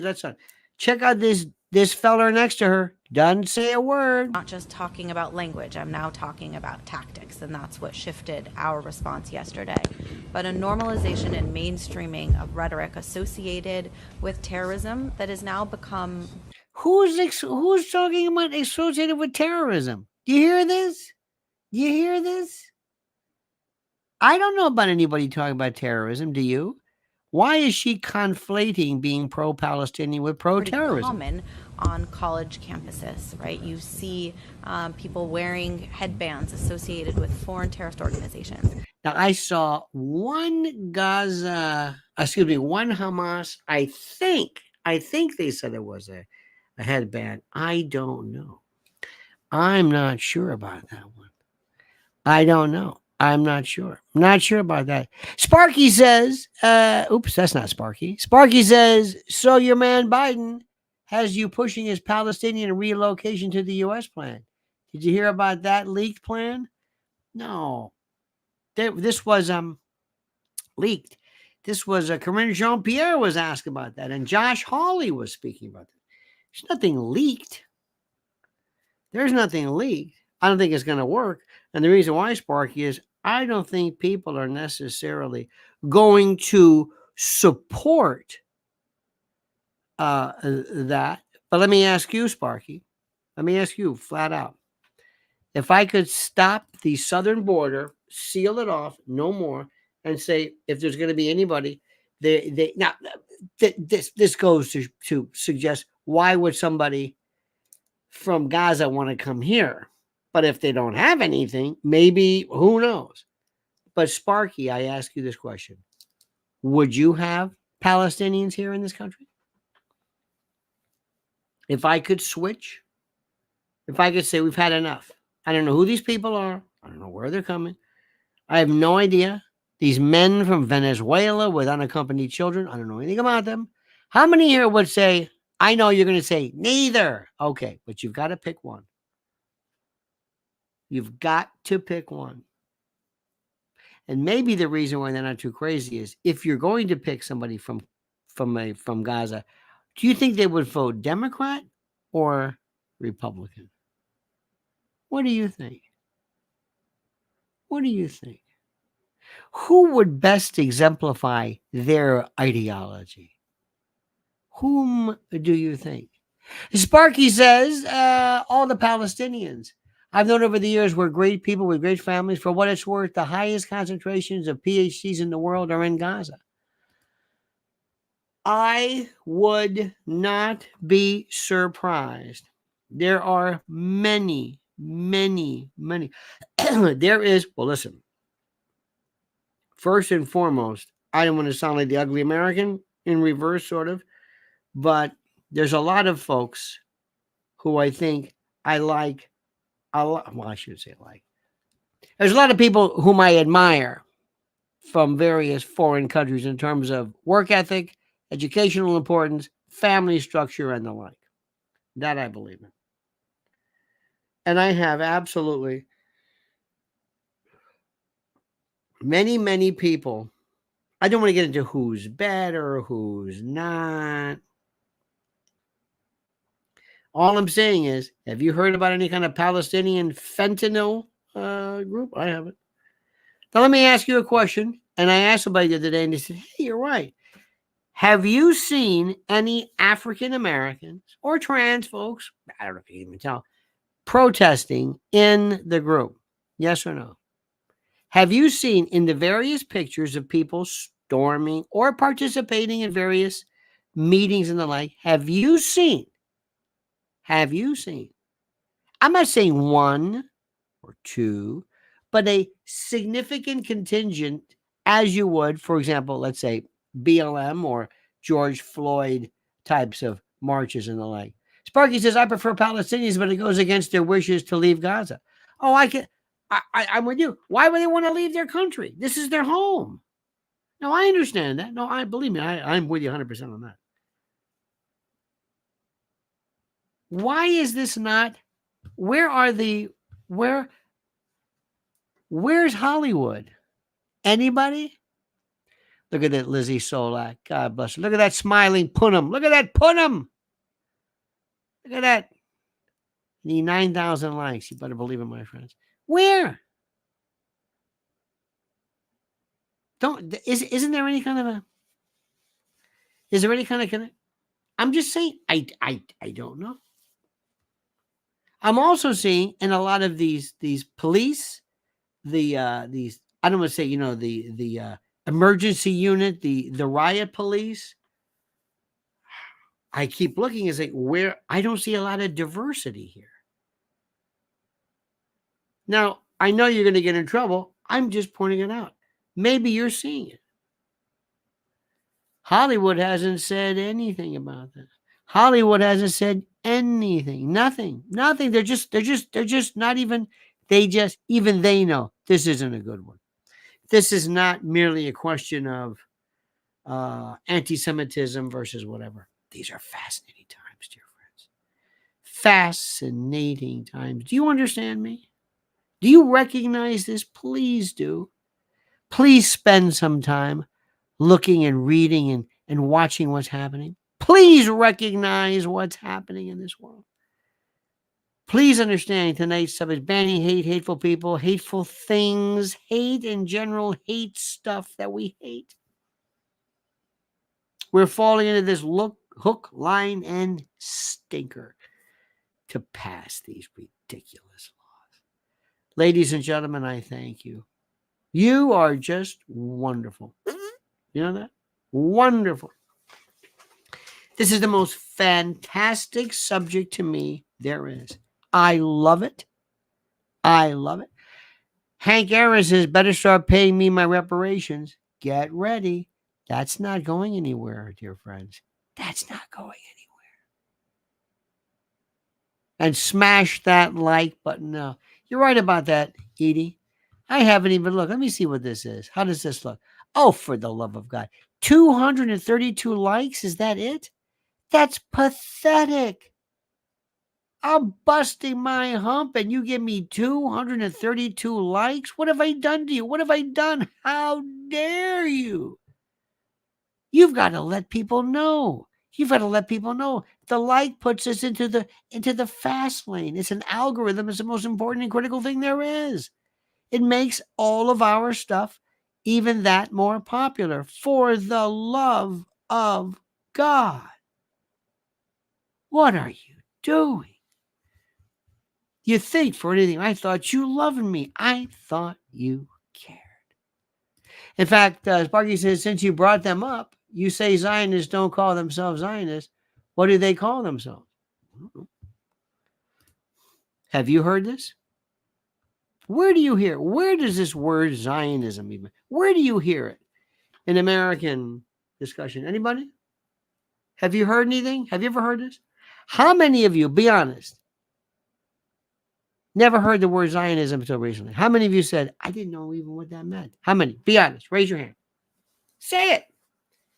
lets on. Check out this feller next to her. Doesn't say a word.
not just talking about language, I'm now talking about tactics, and that's what shifted our response yesterday. But a normalization and mainstreaming of rhetoric associated with terrorism that has now become.
Who's talking about associated with terrorism? Do you hear this? Do you hear this? I don't know about anybody talking about terrorism. Do you? Why is she conflating being pro-Palestinian with pro-terrorism?
Common on college campuses, right? You see people wearing headbands associated with foreign terrorist organizations.
Now, I saw one Hamas. I think they said it was a headband. I don't know. I'm not sure about that one. I don't know. I'm not sure. Not sure about that. Sparky says, oops, that's not Sparky. Sparky says, so your man Biden has you pushing his Palestinian relocation to the U.S. plan. Did you hear about that leaked plan? No. This was leaked. This was Corinne Jean-Pierre was asked about that, and Josh Hawley was speaking about that. There's nothing leaked. There's nothing leaked. I don't think it's going to work. And the reason why, Sparky, is I don't think people are necessarily going to support that. But let me ask you, Sparky. Let me ask you flat out. If I could stop the southern border, seal it off, no more, and say if there's going to be anybody, this goes to suggest why would somebody from Gaza want to come here? But if they don't have anything, maybe, who knows? But Sparky, I ask you this question. Would you have Palestinians here in this country? If I could switch, if I could say we've had enough. I don't know who these people are. I don't know where they're coming. I have no idea. These men from Venezuela with unaccompanied children, I don't know anything about them. How many here would say, I know you're going to say neither. Okay, but you've got to pick one. You've got to pick one. And maybe the reason why they're not too crazy is if you're going to pick somebody from Gaza, do you think they would vote Democrat or Republican? What do you think? What do you think? Who would best exemplify their ideology? Whom do you think? Sparky says, all the Palestinians I've known over the years were great people with great families. For what it's worth, the highest concentrations of PhDs in the world are in Gaza. I would not be surprised. There are many. There is, well, listen. First and foremost, I don't want to sound like the ugly American in reverse, sort of, but there's a lot of folks who I think I like. Well, I should say like. There's a lot of people whom I admire from various foreign countries in terms of work ethic, educational importance, family structure, and the like. That I believe in. And I have absolutely many people. I don't want to get into who's better, who's not. All I'm saying is, have you heard about any kind of Palestinian fentanyl group? I haven't. Now, let me ask you a question. And I asked somebody the other day, and they said, hey, you're right. Have you seen any African Americans or trans folks, I don't know if you can even tell, protesting in the group? Yes or no? Have you seen in the various pictures of people storming or participating in various meetings and the like, have you seen? I'm not saying one or two, but a significant contingent, as you would, for example, let's say BLM or George Floyd types of marches and the like. Sparky says, I prefer Palestinians, but it goes against their wishes to leave Gaza. Oh, I'm with you. Why would they want to leave their country? This is their home. No, I understand that. No, believe me, I'm with you 100% on that. Why is this not? Where are the where's Hollywood? Anybody? Look at that Lizzie Solak. God bless her. Look at that smiling Punim. Look at that Punim. Look at that. Need 9,000 likes. You better believe it, my friends. Where? Isn't there any kind of a? Is there any kind of? I'm just saying. I don't know. I'm also seeing in a lot of these police, these I don't want to say the emergency unit, the riot police. I keep looking and say where I don't see a lot of diversity here. Now I know you're going to get in trouble. I'm just pointing it out. Maybe you're seeing it. Hollywood hasn't said anything about this. Hollywood hasn't said anything. Nothing. They're just not even. Even they know this isn't a good one. This is not merely a question of anti-Semitism versus whatever. These are fascinating times, dear friends. Fascinating times. Do you understand me? Do you recognize this? Please do. Please spend some time looking and reading and watching what's happening. Please recognize what's happening in this world. Please understand tonight's subject: banning hate, hateful people, hateful things, hate in general, hate stuff that we hate. We're falling into this hook, line, and stinker to pass these ridiculous laws. Ladies and gentlemen, I thank you. You are just wonderful. You know that? Wonderful. This is the most fantastic subject to me there is. I love it. I love it. Hank Aaron says, better start paying me my reparations. Get ready. That's not going anywhere, dear friends. That's not going anywhere. And smash that like button now. You're right about that, Edie. I haven't even looked. Let me see what this is. How does this look? Oh, for the love of God. 232 likes? Is that it? That's pathetic. I'm busting my hump and you give me 232 likes? What have I done to you? What have I done? How dare you? You've got to let people know. You've got to let people know. The like puts us into the fast lane. It's an algorithm. It's the most important and critical thing there is. It makes all of our stuff even that more popular. For the love of God. What are you doing? You think for anything, I thought you loved me. I thought you cared. In fact, Sparky says, since you brought them up, you say Zionists don't call themselves Zionists. What do they call themselves? Have you heard this? Where do you hear? Where does this word Zionism even? Where do you hear it in American discussion? Anybody? Have you heard anything? Have you ever heard this? How many of you, be honest, never heard the word Zionism until recently? How many of you said, I didn't know even what that meant? How many? Be honest. Raise your hand. Say it.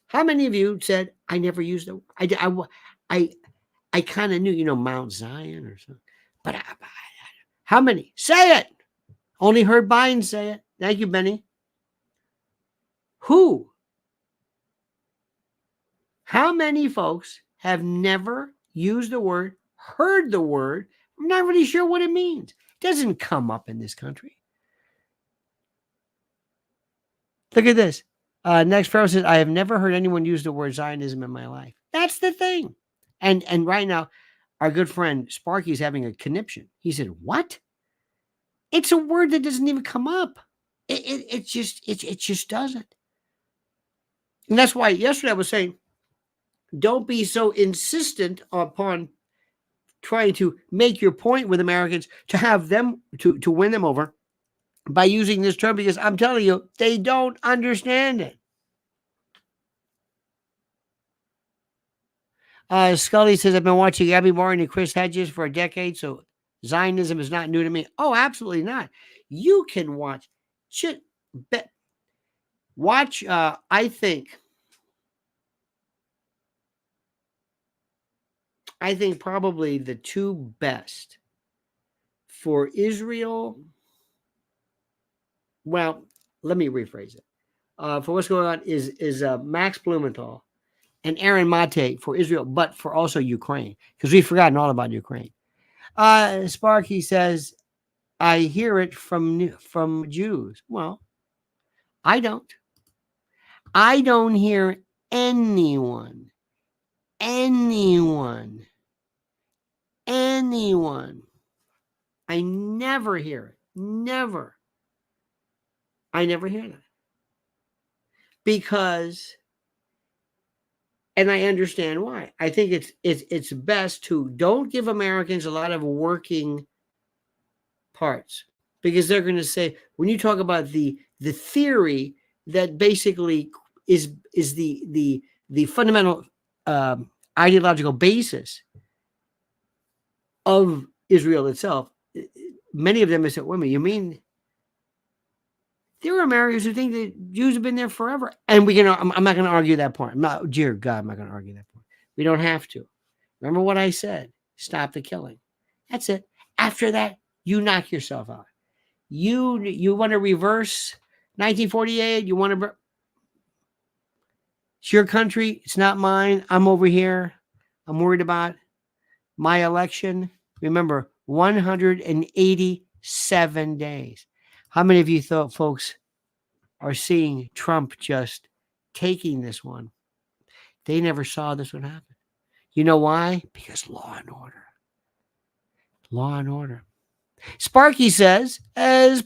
How many of you said, I never used it? I kind of knew, Mount Zion or something. But how many? Say it. Only heard Biden say it. Thank you, Benny. Who? How many folks have never used the word, heard the word? I'm not really sure what it means. It doesn't come up in this country. Look at this. Next Pharaoh says, I have never heard anyone use the word Zionism in my life. That's the thing. And right now, our good friend Sparky is having a conniption. He said, what? It's a word that doesn't even come up. It just doesn't. And that's why yesterday I was saying, don't be so insistent upon trying to make your point with Americans to have them to win them over by using this term, because I'm telling you, they don't understand it. Scully says, I've been watching Abby Warren and Chris Hedges for a decade, so Zionism is not new to me. Oh, absolutely not. You can watch. Watch, I think, I think probably the two best for Israel. Well, let me rephrase it. For what's going on is Max Blumenthal and Aaron Mate for Israel, but for also Ukraine, because we've forgotten all about Ukraine. Sparky says, I hear it from Jews. Well, I don't. I don't hear anyone, anyone, anyone. I never hear it. Never. I never hear that. Because, and I understand why. I think it's best to don't give Americans a lot of working parts, because they're going to say, when you talk about the theory that basically is the fundamental ideological basis of Israel itself, many of them have said, wait a minute, you mean there are Americans who think that Jews have been there forever? And I'm not going to argue that point. Dear God, I'm not going to argue that point. We don't have to. Remember what I said. Stop the killing. That's it. After that, you knock yourself out. You want to reverse 1948? You want to... It's your country. It's not mine. I'm over here. I'm worried about my election. Remember, 187 days. How many of you thought, folks, are seeing Trump just taking this one? They never saw this one happen. You know why? Because law and order. Law and order. Sparky says, you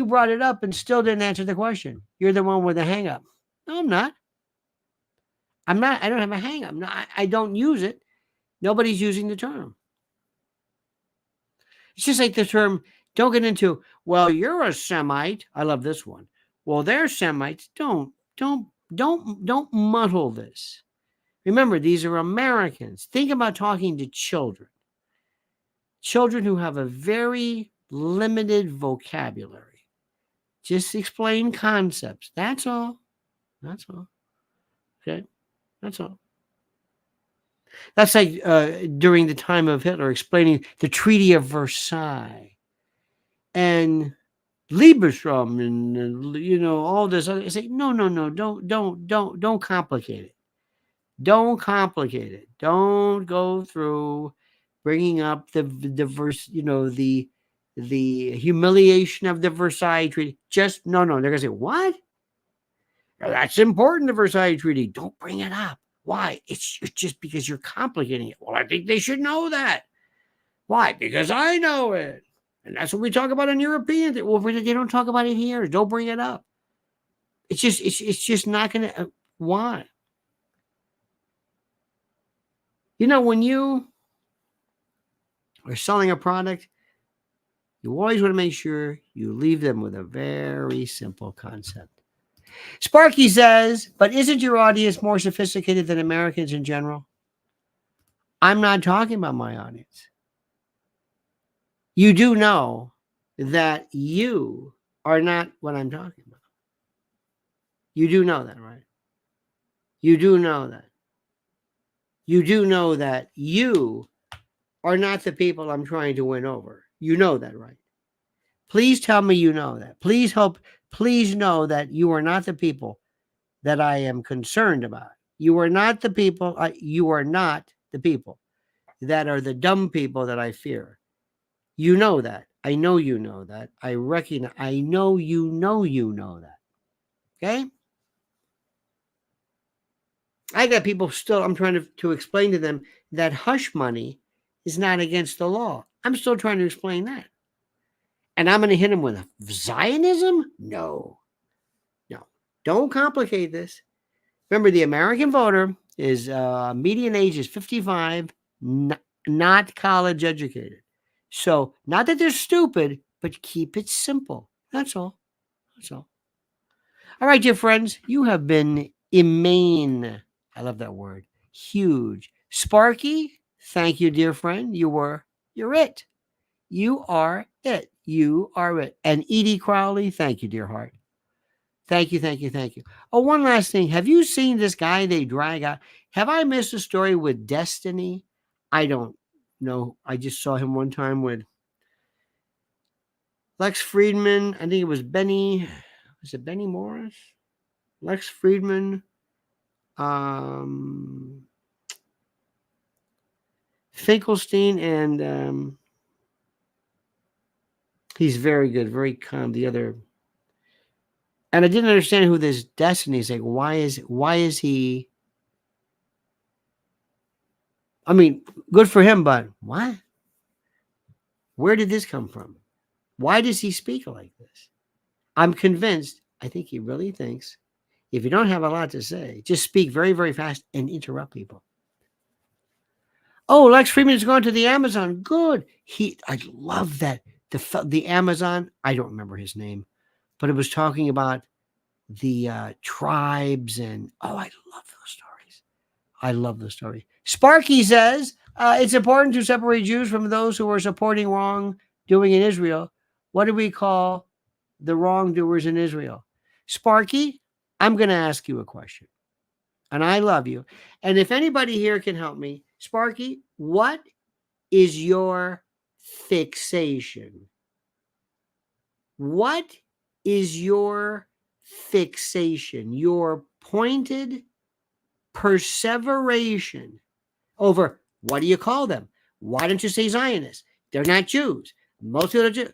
brought it up and still didn't answer the question. You're the one with the hang up. No, I'm not. I don't have a hang up. No, I don't use it. Nobody's using the term. It's just like the term, don't get into, well, you're a Semite. I love this one. Well, they're Semites. Don't muddle this. Remember, these are Americans. Think about talking to children. Children who have a very limited vocabulary. Just explain concepts. That's all. That's all. Okay? That's all. That's like during the time of Hitler explaining the Treaty of Versailles and Lieberstrom and all this other. Say no, don't complicate it. Don't complicate it. Don't go through bringing up the humiliation of the Versailles Treaty. Just no. They're gonna say what? That's important. The Versailles Treaty. Don't bring it up. Why? It's just because you're complicating it. Well, I think they should know that. Why? Because I know it. And that's what we talk about in European. Well, they don't talk about it here. Don't bring it up. It's just not going to. Why? When you are selling a product, you always want to make sure you leave them with a very simple concept. Sparky says, but isn't your audience more sophisticated than Americans in general? I'm not talking about my audience. You do know that you are not what I'm talking about. You do know that, right? You do know that. You do know that you are not the people I'm trying to win over. You know that, right? Please tell me you know that. Please know that you are not the people that I am concerned about. You are not the people. You are not the people that are the dumb people that I fear. You know that. I know you know that. I recognize. I know you know that. Okay? I got people still. I'm trying to explain to them that hush money is not against the law. I'm still trying to explain that. And I'm going to hit them with Zionism? No. Don't complicate this. Remember, the American voter is median age is 55, not college educated. So, not that they're stupid, but keep it simple. That's all. That's all. All right, dear friends, you have been immane. I love that word. Huge. Sparky, thank you, dear friend. You're it. You are it. You are it. And Edie Crowley, thank you, dear heart. Thank you, thank you, thank you. Oh, one last thing. Have you seen this guy they drag out? Have I missed a story with Destiny? I don't know. I just saw him one time with Lex Friedman. I think it was Benny. Was it Benny Morris? Lex Friedman. Finkelstein, and he's very good, very calm. The other, and I didn't understand who this Destiny is. Like, why is he? I mean, good for him, but what? Where did this come from? Why does he speak like this? I'm convinced. I think he really thinks if you don't have a lot to say, just speak very, very fast and interrupt people. Oh, Lex Friedman is going to the Amazon. Good. I love that. The Amazon, I don't remember his name, but it was talking about the tribes, and I love those stories. I love the story. Sparky says it's important to separate Jews from those who are supporting wrongdoing in Israel. What do we call the wrongdoers in Israel? Sparky, I'm going to ask you a question, and I love you. And if anybody here can help me, Sparky, what is your fixation? What is your fixation? Your pointed perseveration over, what do you call them? Why don't you say Zionists? They're not Jews. Most of them are Jews.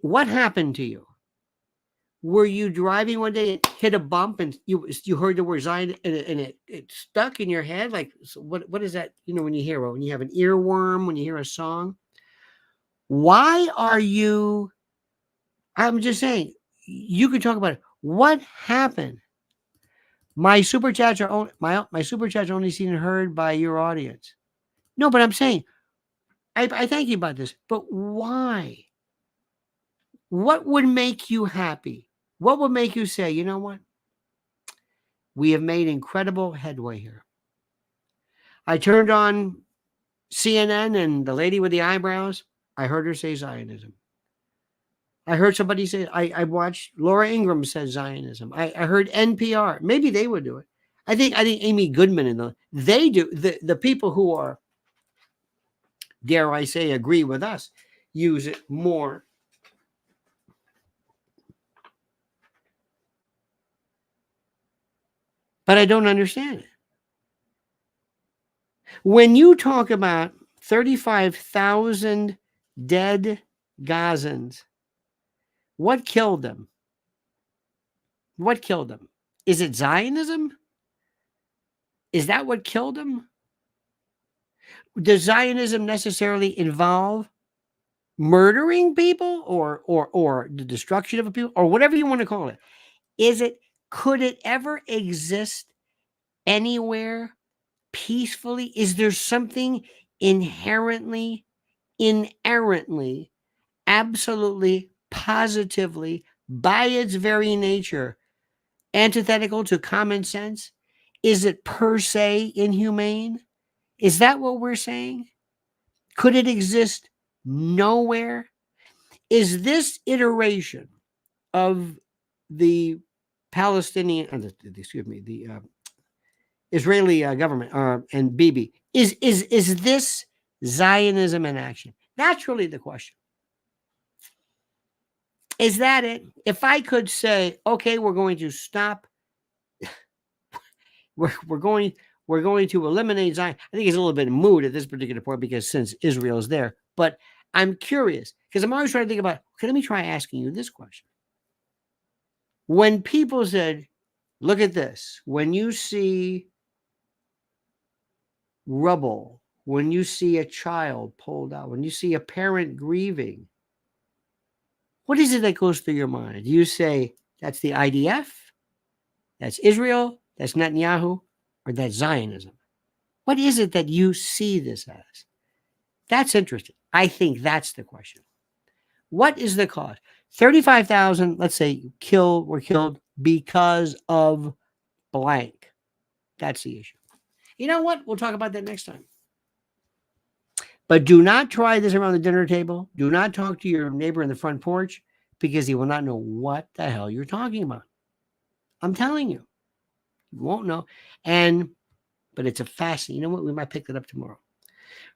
What happened to you? Were you driving one day and hit a bump and you heard the word Zion and it stuck in your head? Like, so what is that? When you have an earworm, when you hear a song. Why are you? I'm just saying, you could talk about it. What happened? My super chats are my super chats are only seen and heard by your audience. No, but I'm saying, I thank you about this. But why? What would make you happy? What would make you say, you know what? We have made incredible headway here. I turned on CNN and the lady with the eyebrows, I heard her say Zionism. I heard somebody say, I watched Laura Ingraham said Zionism. I heard NPR. Maybe they would do it. I think Amy Goodman and they do. The people who are, dare I say, agree with us, use it more. But I don't understand it. When you talk about 35,000 dead Gazans, what killed them? What killed them? Is it Zionism? Is that what killed them? Does Zionism necessarily involve murdering people or the destruction of a people or whatever you want to call it? Could it ever exist anywhere peacefully? Is there something inherently, absolutely, positively, by its very nature, antithetical to common sense? Is it per se inhumane? Is that what we're saying? Could it exist nowhere? Is this iteration of the Palestinian, the Israeli government and Bibi, is this Zionism in action? That's really the question. Is that it? If I could say, okay, we're going to stop, we're going to eliminate Zion. I think it's a little bit moot at this particular point because since Israel is there, but I'm curious because I'm always trying to think about, okay, let me try asking you this question. When people said, look at this, when you see rubble, when you see a child pulled out, when you see a parent grieving, what is it that goes through your mind? Do you say, that's the IDF, that's Israel, that's Netanyahu, or that's Zionism? What is it that you see this as? That's interesting. I think that's the question. What is the cause? 35,000, let's say, were killed because of blank. That's the issue. You know what? We'll talk about that next time. But do not try this around the dinner table. Do not talk to your neighbor in the front porch because he will not know what the hell you're talking about. I'm telling you, you won't know. But it's a fascinating. You know what? We might pick that up tomorrow.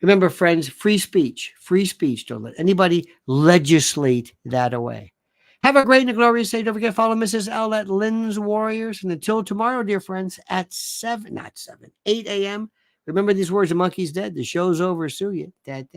Remember, friends, free speech. Free speech. Don't let anybody legislate that away. Have a great and a glorious day. Don't forget to follow Mrs. L at Lynn's Warriors. And until tomorrow, dear friends, at 8 a.m. Remember these words, a monkey's dead. The show's over. Sue you. Dad.